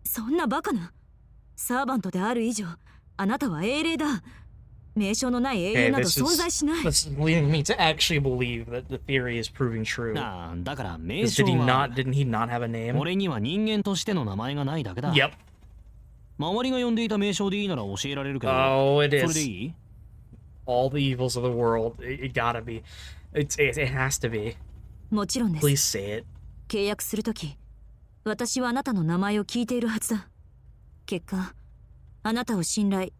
そんなバカな。サーバントである以上、あなたは英霊だ。名称のない英雄 Okay, など this 存在 is しない。 this is leading me to actually believe that the theory is proving true. ああ、だから名 Did 称 he は not? Didn't he not have a name? 俺には人間としての名前がないだけだ。 Yep. 周りが呼んでいた名称でいいなら教えられるけど、 Oh, it それで is. いい？ All the evils of the world. It gotta be. It has to be. もちろんです。 Please say it. 契約するとき、私はあなたの名前を聞いているはずだ。結果、あなたを信頼。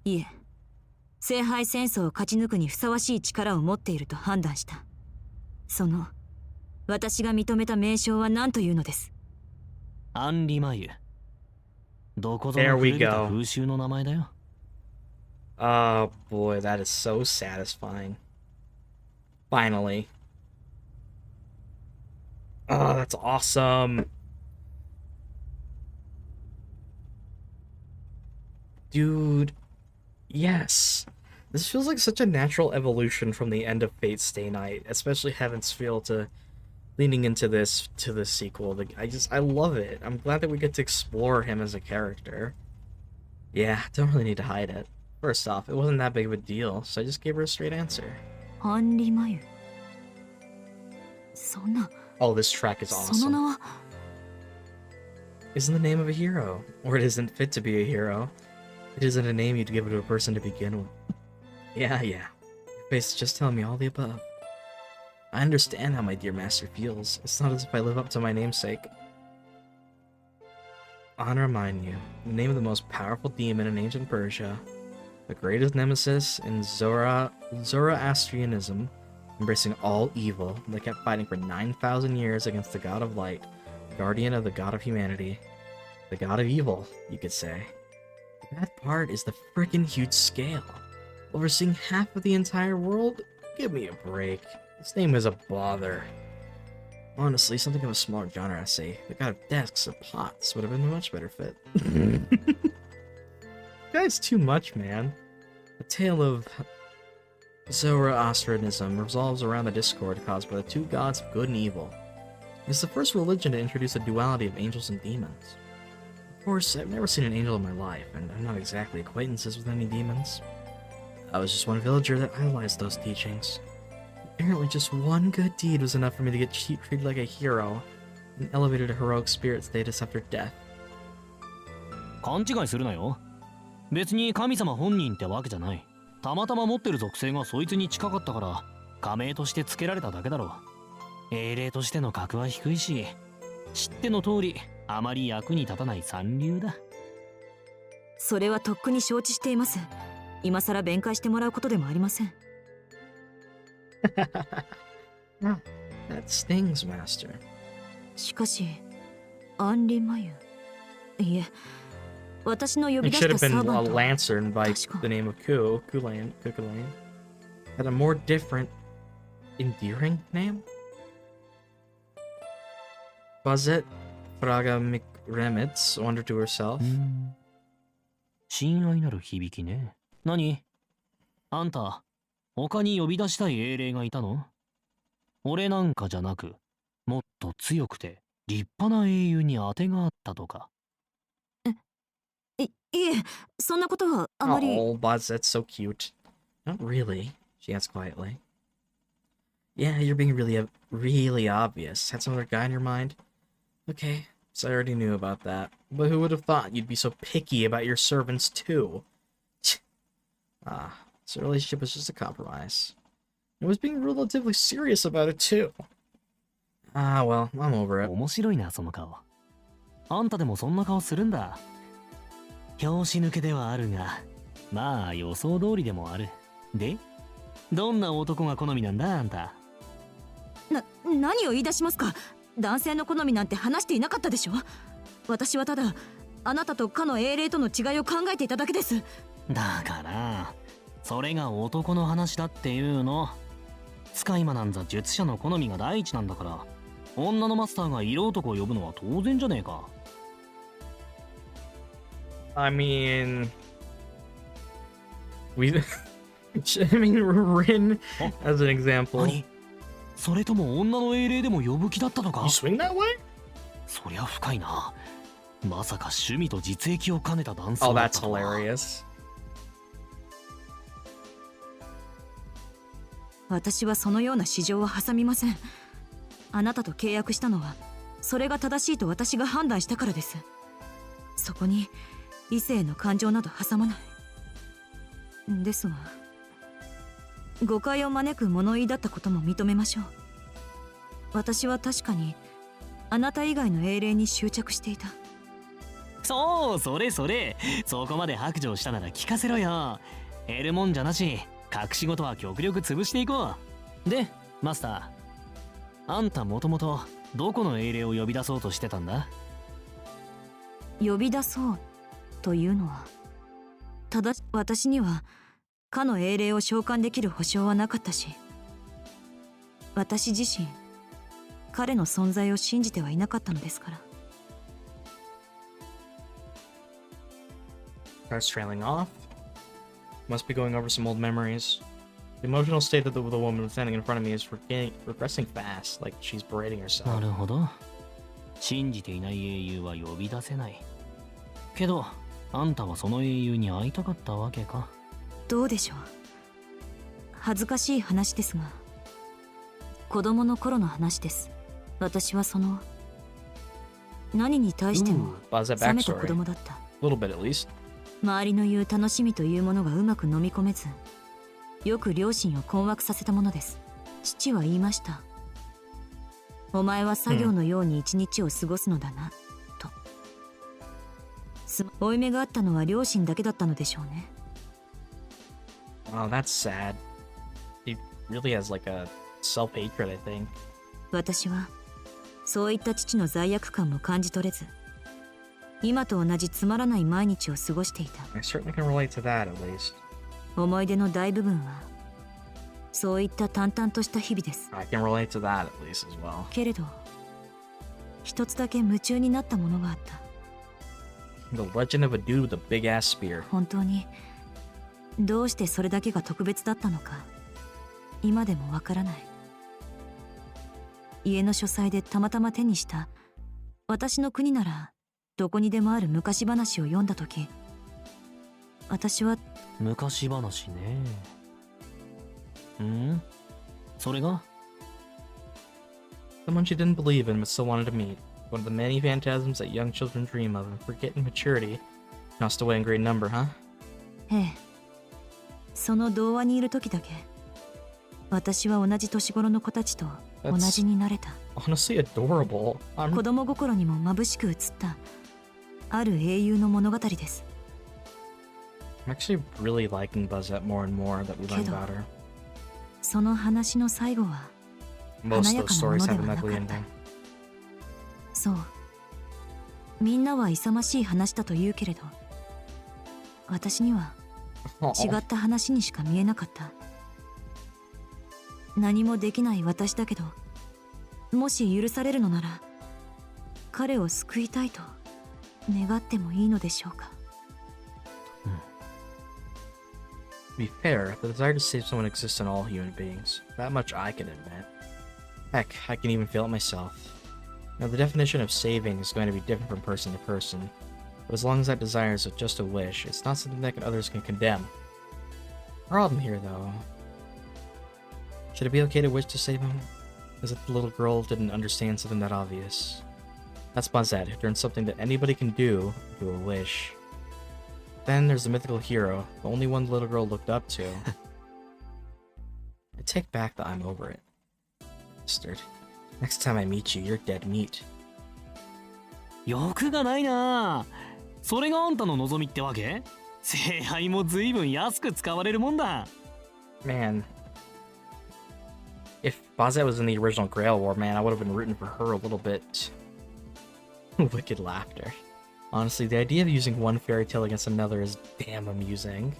いえ、聖杯戦争を勝ち抜くにふさわしい力を持っていると判断した。その、私が認めた名称は何というのです。アンリマユ。どこぞの古びた風習の名前だよ。Oh boy, that is so satisfying. Finally. Oh, that's awesome. Dude, yes. This feels like such a natural evolution from the end of Fate Stay Night, especially Heaven's Feel to leaning into this to the sequel. I love it. I'm glad that we get to explore him as a character. Yeah, don't really need to hide it. First off, it wasn't that big of a deal, so I just gave her a straight answer. アンリマユ。そんな、 Oh, this track is その名 awesome. は、 Isn't the name of a hero, or it isn't fit to be a hero. It isn't a name you'd give to a person to begin with. Yeah. Your face is just telling me all the above. I understand how my dear master feels. It's not as if I live up to my namesake. Angra Mainyu, the name of the most powerful demon in ancient Persia, the greatest nemesis in Zoroastrianism, embracing all evil. They kept fighting for 9,000 years against the god of light, guardian of the god of humanity, the god of evil, you could say. The bad part is the frickin' huge scale. Overseeing half of the entire world? Give me a break. This name is a bother. Honestly, something of a smaller genre essay. The god of desks or pots would have been a much better fit. Guy's too much, man. The tale of Zoroastrianism revolves around the discord caused by the two gods of good and evil. It's the first religion to introduce a duality of angels and demons. Of course, I've never seen an angel in my life, and I'm not exactly acquaintances with any demons. I was just one villager that idolized those teachings. Apparently just one good deed was enough for me to get treated like a hero and elevated to heroic spirit status after death. 勘違いするなよ。別に神様本人ってわけじゃない。たまたま持ってる属性がそいつに近かったから加盟として付けられただけだろう。英霊としての格は低いし、知っての通りあまり役に立たない三流だ。それはとっくに承知しています。今さら弁解してもらうことでもありません。That stings, Master. しかし、アンリマユ。いえ、私の呼び It 出し should た have サ been ー a バントは Lancer by the name of Kulane. Had a more different, endearing name? Bazett Fraga Remitz wondered to herself. 親愛なる響きね。何？あんた、他に呼び出したい英霊がいたの？俺なんかじゃなく、もっと強くて立派な英雄に当てがあったとか。いえ、そんなことはあまり。 Oh, Bazett's so cute. Not really, she asked quietly. Yeah, you're being really obvious. Had some other guy in your mind? Okay, so I already knew about that. But who would have thought you'd be so picky about your servants too? So the relationship was just a compromise. It was being relatively serious about it too. Well, I'm over it. 面白いな、その顔。あんたでもそんな顔するんだ。拍子抜けではあるが、まあ予想通りでもある。で、どんな男が好みなんだ、あんた。何を言い出しますか。男性の好みなんて話していなかったでしょ。私はただあなたとかの英霊との違いを考えていただけです。だからそれが男の話だっていうの。使い魔なんざ術者の好みが第一なんだから、女のマスターが色男を呼ぶのは当然じゃねえか。I mean, Rin as an example. 何？それとも女の英霊でも呼ぶ気だったのか？ You swing that way? そりゃ深いな。まさか趣味と実益を兼ねた男性 Oh, だっ that's たとは。hilarious. 私はそのような市場は挟みません。あなたと契約したのはそれが正しいと私が判断したからです。そこに異性の感情など挟まない。ですが誤解を招く物言いだったことも認めましょう。私は確かにあなた以外の英霊に執着していた。そう、それそれ。そこまで白状したなら聞かせろよ。得るもんじゃなし、隠し事は極力潰していこう。で、マスター、あんたもともとどこの英霊を呼び出そうとしてたんだ？呼び出そうというのは、ただ私にはかの英霊を召喚できる保証はなかったし、私自身彼の存在を信じてはいなかったのですから。Starts trailing off. Must be going over some old memories. The emotional state that the woman standing in front of me is regressing fast, like she's berating な herself. るほど。信じていない英雄は呼び出せない。けど、あんたはその英雄に会いたかったわけか。どうでしょう。恥ずかしい話ですが、子供の頃の話です。私はその何に対しても Bazett 冷めた子 backstory. 供だった。 A little bit at least. 周りの言う楽しみというものがうまく飲み込めず、よく両親を困惑させたものです。父は言いました。お前は作業のように一日を過ごすのだな、と。負い目があったのは両親だけだったのでしょうね。Oh, that's sad. He really has like a self-hatred, I think. 私はそういった父の罪悪感も感じ取れず、今と同じつまらない毎日を過ごしていた。 I certainly can relate to that, at least. 思い出の大部分はそういった淡々とした日々です。 I can relate to that, at least, as well. けれど一つだけ夢中になったものがあった。 The legend of a dude with a big-ass spear. 本当にどうしてそれだけが特別だったのか今でもわからない。家の書斎でたまたま手にした私の国ならどこにでもある昔話を読んだとき、私は昔話ね。それが Someone she didn't believe in but still wanted to meet. One of the many phantasms that young children dream of and forget in maturity. Lost away in great number, huh? ええ、その童話にいる時だけ私は同じ年頃の子たちと同じになれた。 Honestly adorable. 子供心にも眩しく映ったある英雄の物語です。 I'm actually really liking Bazett more and more that we learn Kiddo. about her. その話の最後は Most 華 of や those かなも stories ので have は an なか ugly った。 ending. そうみんなは勇ましい話だと言うけれど、私には違 Aw. った話にしか見えなかった。何もできない私だけど、もし許されるのなら彼を救いたいと願ってもいいのでしょうか。 To be fair, the desire to save someone exists in all human beings. That much I can admit. Heck, I can even feel it myself. Now, the definition of saving is going to be different from person to person, but as long as that desire is just a wish, it's not something that others can condemn. Problem here, though. Should it be okay to wish to save him? As if the little girl didn't understand something that obvious. That's Bazett, who turns something that anybody can do into a wish. Then there's the mythical hero, the only one the little girl looked up to. I take back the I'm over it. Bastard. Next time I meet you, you're dead meat. 欲がないな。それがあんたの望みってわけ？聖杯も随分安く使われるもんだ。 Man. If Bazett was in the original Grail War, man, I would have been rooting for her a little bit. Wicked laughter. Honestly, the idea of using one fairy tale against another is damn amusing.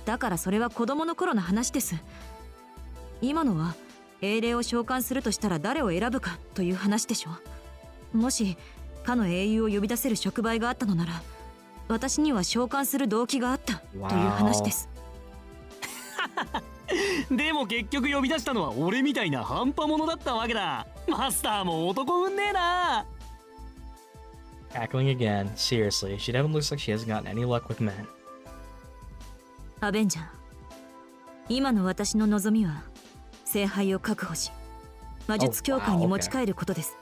だからそれは子供の頃の話です。今のは英霊を召喚するとしたら誰を選ぶかという話でしょ。もしかの英雄を呼び出せる触媒があったのなら、私には召喚する動機があったという話です。でも結局呼び出したのは俺みたいな半端者だったわけだ。マスターも男運ねえな。Cackling again. Seriously, she definitely looks like she hasn't gotten any luck with men. アベンジャー、今の私の望みは聖杯を確保し魔術協会に持ち帰ることです。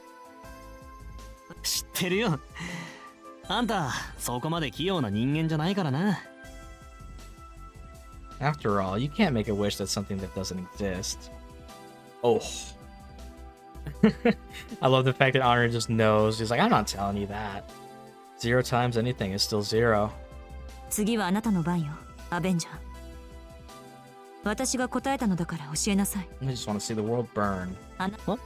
知ってるよ。あんたそこまで器用な人間じゃないからな。 After all, you can't make a wish that's something that doesn't exist. Oh. I love the fact that Honor just knows. He's like, I'm not telling you that. 0 times anything is still 0. 次はあなたの番よ、アベンジャー。私が答えたのだから教えなさい。I just want to see the world burn. What?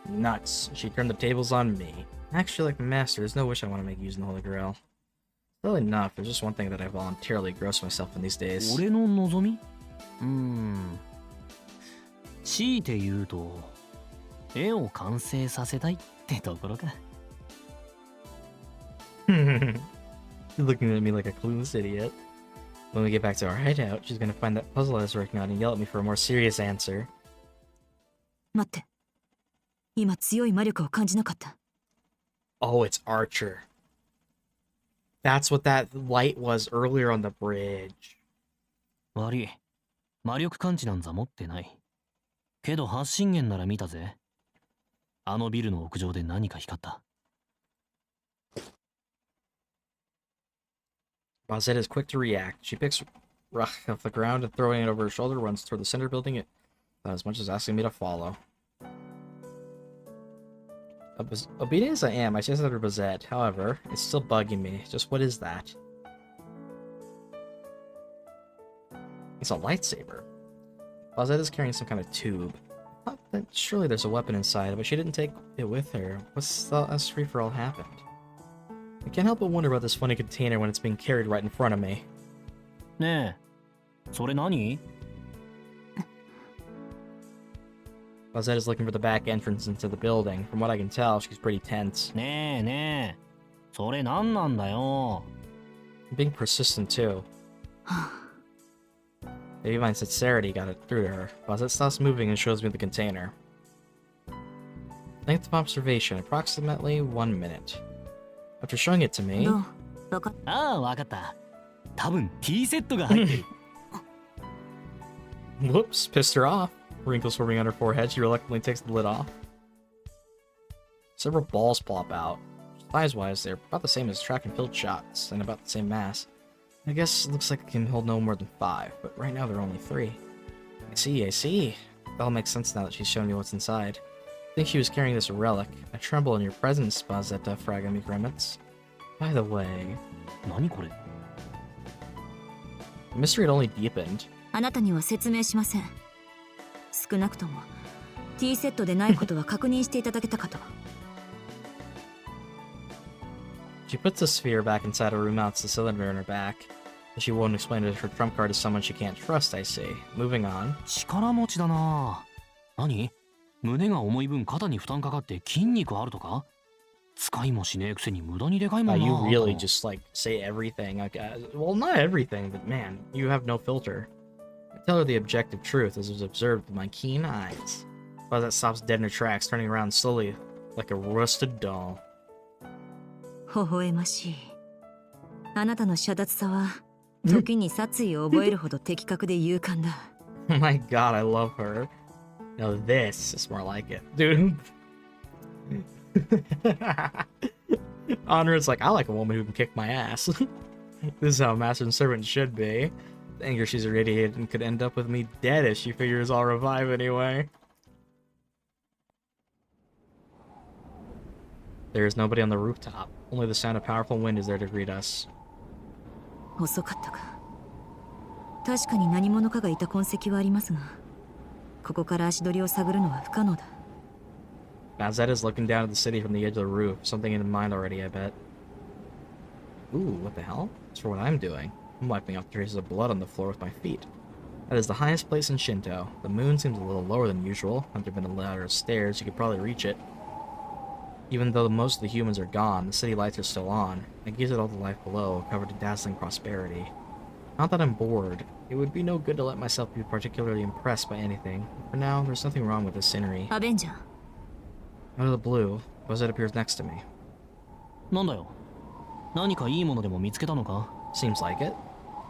Nuts. She turned the tables on me. Actually, like the master, there's no wish I want to make using the Holy Grail. Really enough, there's just one thing that I voluntarily gross myself in these days. 俺の望み？強いて言うと、絵を完成させたいってところか。You're looking at me like a clueless idiot. When we get back to our hideout, she's gonna find that puzzle I was working on and yell at me for a more serious answer. 待って。今強い魔力を感じなかった。Oh, it's Archer. That's what that light was earlier on the bridge. 悪い。魔力感知なんざ持ってない。けど発信源なら見たぜ。あのビルの屋上で何か光った。Bazett is quick to react. She picks rock off the ground and throwing it over her shoulder, runs toward the center building it, as much as asking me to follow. Obedient as I am, I chase after Bazett. However, it's still bugging me. Just what is that? It's a lightsaber. Bazett is carrying some kind of tube. I thought that surely there's a weapon inside, but she didn't take it with her. What's this free-for-all happened? I can't help but wonder about this funny container when it's being carried right in front of me. ねえ、それ何？ Bazett is looking for the back entrance into the building. From what I can tell, she's pretty tense. ねえねえ、それ何なんだよ。Being persistent too. Maybe my sincerity got it through to her. Bazett stops moving and shows me the container. Length of observation, approximately 1 minute. After showing it to me... ああ、わかった。多分 T セットが入ってる。Whoops, pissed her off. Wrinkles forming on her forehead, she reluctantly takes the lid off. Several balls plop out. Size-wise, they're about the same as track and field shots, and about the same mass. I guess it looks like it can hold no more than 5, but right now there are only 3. I see. That all makes sense now that she's shown me what's inside. I think she was carrying this relic. I tremble in your presence, Bazett Fragami Grimmets. By the way... 何これ? The mystery had only deepened. あなたには説明しません。少なくとも T セットでないことは確認していただけたかと。She puts the sphere back inside her, remounts the cylinder in her back. But she won't explain it if her trump card is someone she can't trust, I see. Moving on. 力持ちだな。何？胸が重い分肩に負担かかって筋肉あるとか？使いもしねえくせに無駄にでかいもんな。You really just like say everything. Like, well, not everything, but man, you have no filter. I tell her the objective truth as was observed with my keen eyes. Bazett stops dead in her tracks, turning around slowly like a rusted doll. 微笑ましい。あなたの遮奪さは時に殺意を覚えるほど的確で勇敢だ。Oh my god, I love her. Now this is more like it. Dude. Honor is like, I like a woman who can kick my ass. This is how a master and servant should be. The anger she's irradiated and could end up with me dead if she figures I'll revive anyway. There is nobody on the rooftop. Only the sound of powerful wind is there to greet us. 遅かったか。確かに何者かがいた痕跡はありますが、ここから足取りを探るのは不可能だ。Bazett is looking down at the city from the edge of the roof. Something in mind already, I bet. Ooh, what the hell? It's for what I'm doing. I'm wiping off traces of blood on the floor with my feet. That is the highest place in Shinto. The moon seems a little lower than usual. Had there been a ladder of stairs, you could probably reach it. Even though most of the humans are gone, the city lights are still on. It gives it all the life below, covered in dazzling prosperity. Not that I'm bored. It would be no good to let myself be particularly impressed by anything. For now, there's nothing wrong with the scenery. Avenger. Out of the blue, Bazett appears next to me. なんだよ。何かいいものでも見つけたのか? Seems like it.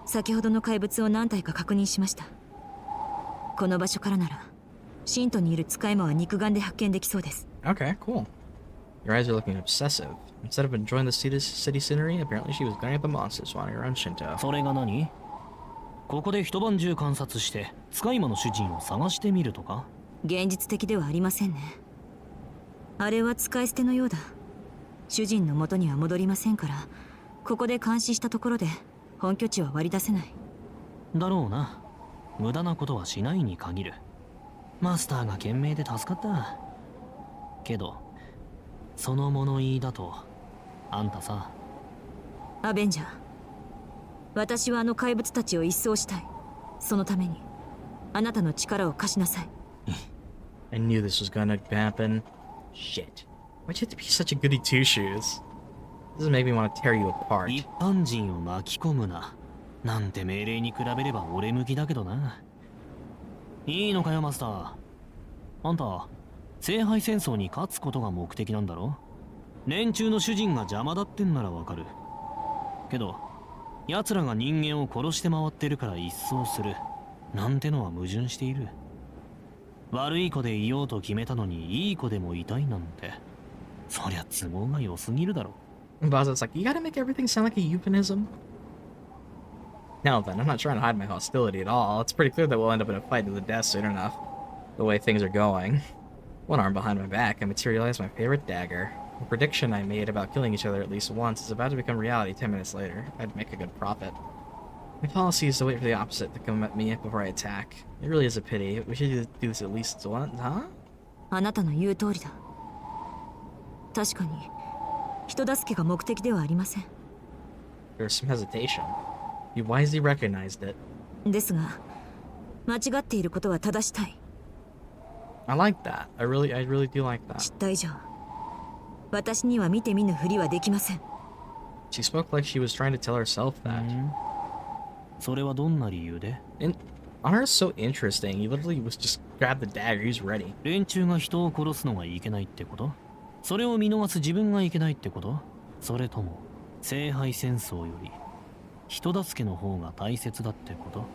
先ほどの怪物を何体か確認しました。この場所からなら信徒にいる使い魔は肉眼で発見できそうです。 Okay, cool. Your eyes are looking obsessive. Instead of enjoying the city scenery, apparently she was glaring at the monsters wandering around Shinto. それが何？ここで一晩中観察して使い魔の主人を探してみるとか？現実的ではありませんね。あれは使い捨てのようだ。主人の元には戻りませんから、ここで監視したところで本拠地は割り出せない。だろうな。無駄なことはしないに限る。マスターが懸命で助かった。けどその物言いだとあんたさ。アベンジャー、私はあの怪物たちを一掃したい。そのためにあなたの力を貸しなさい。I knew this was gonna happen. Shit. Why'd you have to be such a goody two-shoes? This is making me want to tear you apart. 一般人を巻き込むななんて命令に比べれば俺向きだけどな。いいのかよマスター。あんた聖杯戦争に勝つことが目的なんだろ。連中の主人が邪魔だってんならわかるけど、奴らが人間を殺して回ってるから一掃するなんてのは矛盾している。悪い子でいようと決めたのにいい子でもいたいなんて、そりゃ都合が良すぎるだろ。 Bazett's like, you gotta make everything sound like a euphemism? Now then, I'm not trying to hide my hostility at all. It's pretty clear that we'll end up in a fight to the death soon enough. The way things are going. One arm behind my back, I materialized my favorite dagger. The prediction I made about killing each other at least once is about to become reality 10 minutes later. I'd make a good profit. My policy is to wait for the opposite to come at me before I attack. It really is a pity. We should do this at least once, huh? あなたの言う通りだ。確かに人助けが目的ではありません。 There was some hesitation. You wisely recognized it. ですが間違っていることは正したい。 I like that. I really do like that. 知った以上私には見て見ぬふりはできません。 She spoke like she was trying to tell herself that. それはどんな理由で？ And Honor is so interesting. He literally was just grabbed the dagger. He's ready. 連中が人を殺すのがいけないってこと？それを見逃す自分がいけないってこと？それとも聖杯戦争より人助けの方が大切だってこと？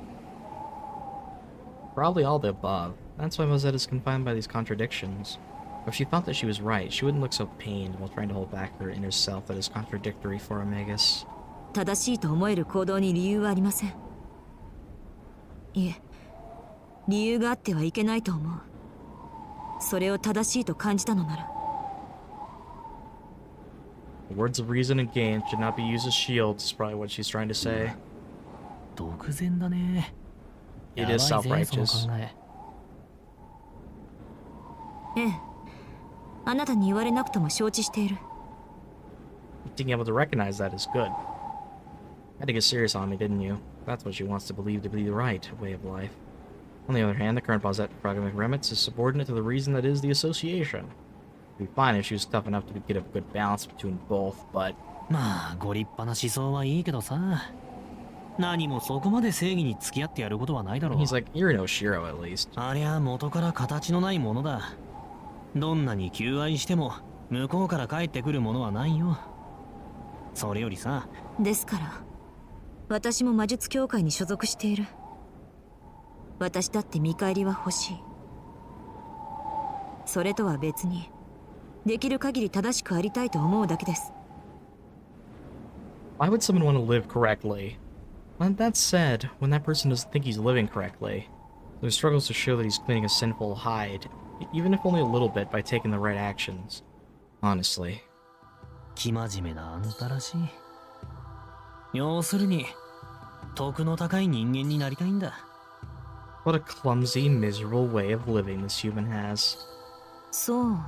Probably all the above. That's why Bazett is confined by these contradictions. If she thought that she was right, she wouldn't look so pained while trying to hold back her inner self that is contradictory for Omegas. 正しいと思える行動に理由はありません。いえ、理由があってはいけないと思う。それを正しいと感じたのなら。 The words of reason and gain should not be used as shields, is probably what she's trying to say. 独善だね。 It is やばいぜ、 self-righteous. その考え。ええ、あなたに言われなくとも承知している。 Being able to recognize that is good. Had to get serious on me, didn't you? That's what she wants to believe to be the right way of life. On the other hand, the current Bazett pragmatic remits is subordinate to the reason that is the association. It'd be fine if she was tough enough to get a good balance between both, but... まあご立派な思想はいいけどさ、何もそこまで正義に付き合ってやることはないだろう。 He's like, you're no shirou at least. ありゃ元から形のないものだ。どんなに求愛しても向こうから帰ってくるものはないよ。それよりさ。ですから私も魔術協会に所属している。私だって見返りは欲しい。それとは別にできる限り正しくありたいと思うだけです。 Why would someone want to live correctly? But that said, when that person doesn't think he's living correctly, there struggles to show that he's cleaning a sinful hide, even if only a little bit by taking the right actions. Honestly. 生真面目なあんたらしい。要するに徳の高い人間になりたいんだ。 What a clumsy, miserable way of living this human has. そう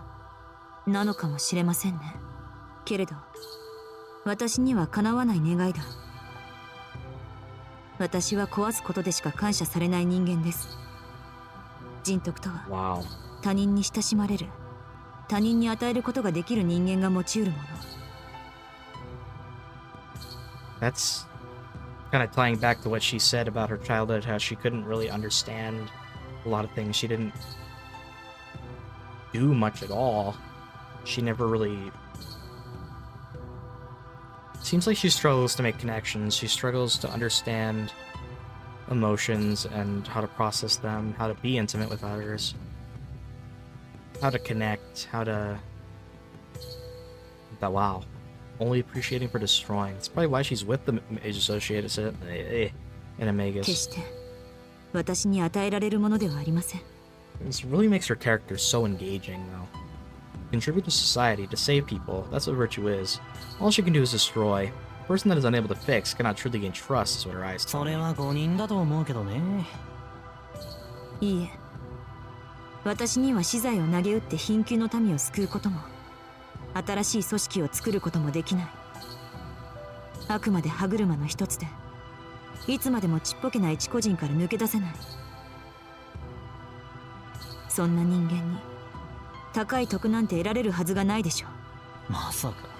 なのかもしれませんね。けれど私にはかなわない願いだ。私は壊すことでしか感謝されない人間です。人徳とは Wow. 他人に親しまれる、他人に与えることができる人間が持ち得るもの。 That's kind of tying back to what she said about her childhood, how she couldn't really understand a lot of things. She didn't do much at all. She never really... Seems like she struggles to make connections. She struggles to understand emotions and how to process them, how to be intimate with others, how to connect, how to... Wow. Only appreciating for destroying. That's probably why she's with the Mage Associated in Amagus. 決して私に与えられるものではありません。 This really makes her character so engaging, though. Contribute to society, to save people, that's what virtue is. All she can do is destroy. A person that is unable to fix cannot truly gain trust, is what her eyes tell そ me. れは誤認だと思うけどね。いいえ、私には資材を投げ打って貧窮の民を救うことも、新しい組織を作ることもできない。あくまで歯車の一つで、いつまでもちっぽけな一個人から抜け出せない。そんな人間に高い徳なんて得られるはずがないでしょう。まさか。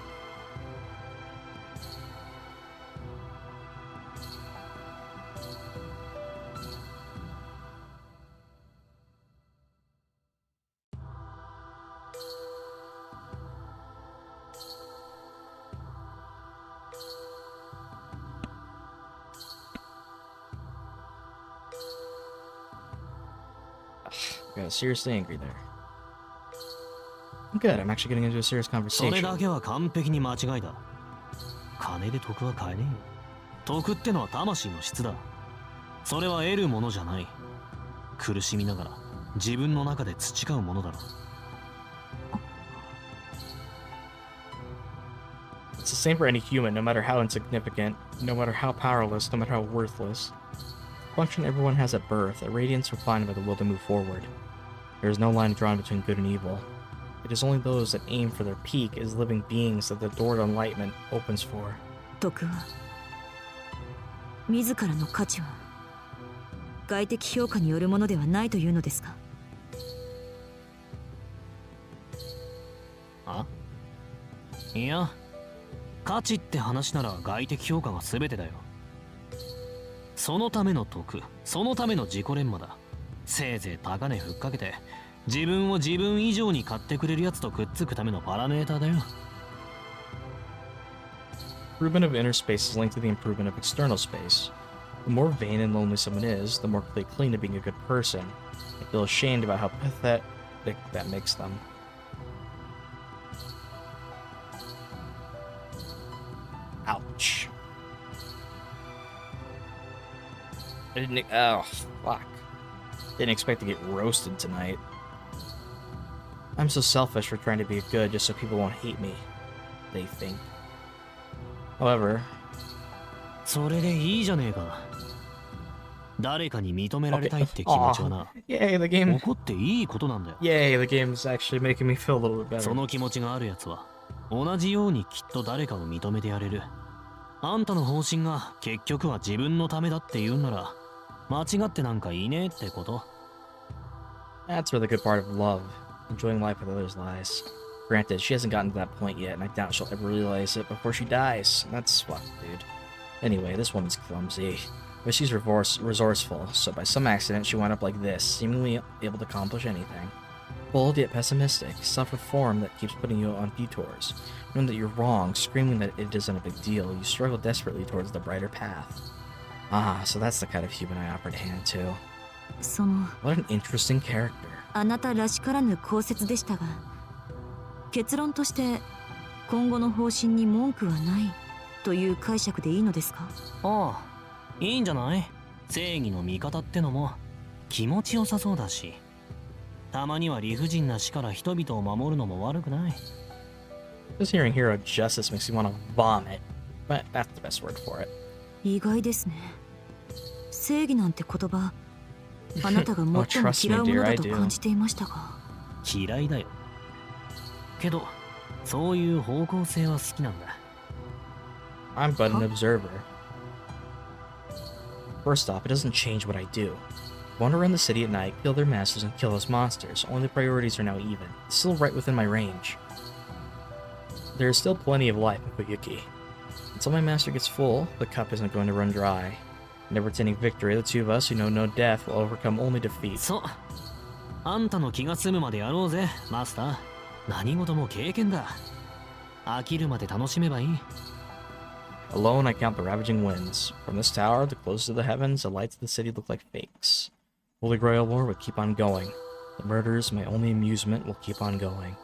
Got seriously angry there. Good, I'm actually getting into a serious それ conversation. だけは完璧に間違いだ。金で徳は買えねえよ。徳ってのは魂の質だ。それは得るものじゃない。苦しみながら自分の中で培うものだろ。It's the same for any human, no matter how insignificant, no matter how powerless, no matter how worthless. Function everyone has at birth, a radiance refined by the will to move forward. There is no line drawn between good and evil. It is only those that aim for their peak as living beings that the door to enlightenment opens for. 徳は自らの価値は外的評価によるものではないというのですか。あ？いや、価値って話なら外的評価が全てだよ。そのための徳、そのための自己錬磨だ。せいぜい高値ふっかけて自分を自分以上に買ってくれるやつとくっつくためのパラメーターだよ。Improvement of inner space is linked to the improvement of external space. The more vain and lonely someone is, the more they cling to being a good person. They feel ashamed about how pathetic that makes them. Ouch. I didn't... Oh, fuck. Didn't expect to get roasted tonight. I'm so selfish for trying to be good just so people won't hate me. They think. However... それでいいじゃねえか。誰かに認められたいって気持ちはな。 Yay, the game... 怒っていいことなんだよ。 Yay, the game's actually making me feel a little bit better. その気持ちがあるやつは同じようにきっと誰かを認めてやれる。あんたの方針が結局は自分のためだって言うんなら間違ってなんかいねえってこと。 That's where the good part of love. Enjoying life with others lies. Granted, she hasn't gotten to that point yet, and I doubt she'll ever realize it before she dies. That's fucked, dude. Anyway, this woman's clumsy. But she's resourceful, so by some accident she wound up like this, seemingly able to accomplish anything. Bold yet pessimistic, self-reform that keeps putting you on detours. Knowing that you're wrong, screaming that it isn't a big deal, you struggle desperately towards the brighter path. Ah, so that's the kind of human I offered a hand to. その What an interesting character. あなたらしからぬ考説でしたが、結論として今後の方針に文句はないという解釈でいいのですか。ああ、いいんじゃない。正義の味方ってのも気持ちよさそうだし、たまには理不尽な死から人々を守るのも悪くない。 Just hearing hero justice makes me want to vomit, but that's the best word for it. 意外ですね。正義なんて言葉、あなたが最も嫌うものだと感じていましたが。嫌いだよ。けど、そういう方向性は好きなんだ。I'm but an observer. First off, it doesn't change what I do. Wander around the city at night, kill their masters, and kill those monsters. Only the priorities are now even. It's still right within my range. There is still plenty of life in Koyuki. Until my master gets full, the cup isn't going to run dry. Never attaining victory, the two of us who know no death will overcome only defeat. そう。あんたの気が済むまでやろうぜ、マスター。何事も経験だ。飽きるまで楽しめばいい。Alone, I count the ravaging winds. From this tower, the closest to the heavens, the lights of the city look like fakes. Holy Grail war will keep on going. The murders, my only amusement, will keep on going.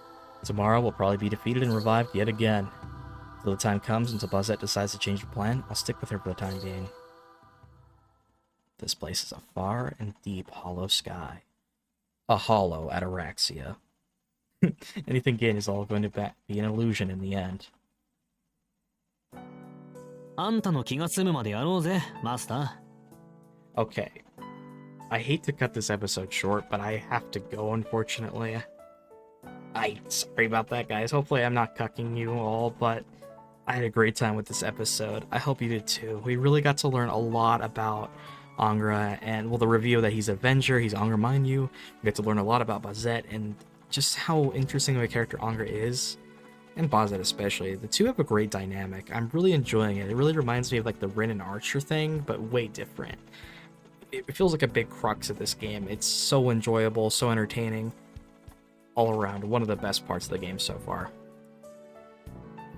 Tomorrow we'll probably be defeated and revived yet again. Till the time comes, until Bazett decides to change the plan, I'll stick with her for the time being. This place is a far and deep hollow sky. A hollow Ataraxia. Anything gained is all going to be an illusion in the end. あんたの気が済むまでやろうぜ、マスター。 Okay. I hate to cut this episode short, but I have to go, unfortunately. Sorry about that, guys. Hopefully I'm not cucking you all, but I had a great time with this episode. I hope you did too. We really got to learn a lot about Angra, and, well, the reveal that he's Avenger, he's Angra Mainyu. We got to learn a lot about Bazett, and just how interesting of a character Angra is. And Bazett especially. The two have a great dynamic. I'm really enjoying it. It really reminds me of like the Rin and Archer thing, but way different. It feels like a big crux of this game. It's so enjoyable, so entertaining. All around, one of the best parts of the game so far.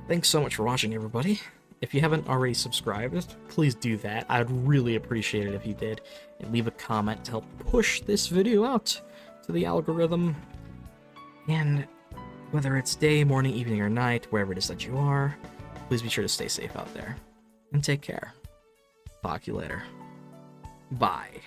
Thanks so much for watching, everybody. If you haven't already subscribed, please do that. I'd really appreciate it if you did. And leave a comment to help push this video out to the algorithm. And whether it's day, morning, evening, or night, wherever it is that you are, please be sure to stay safe out there. And take care. Talk to you later. Bye.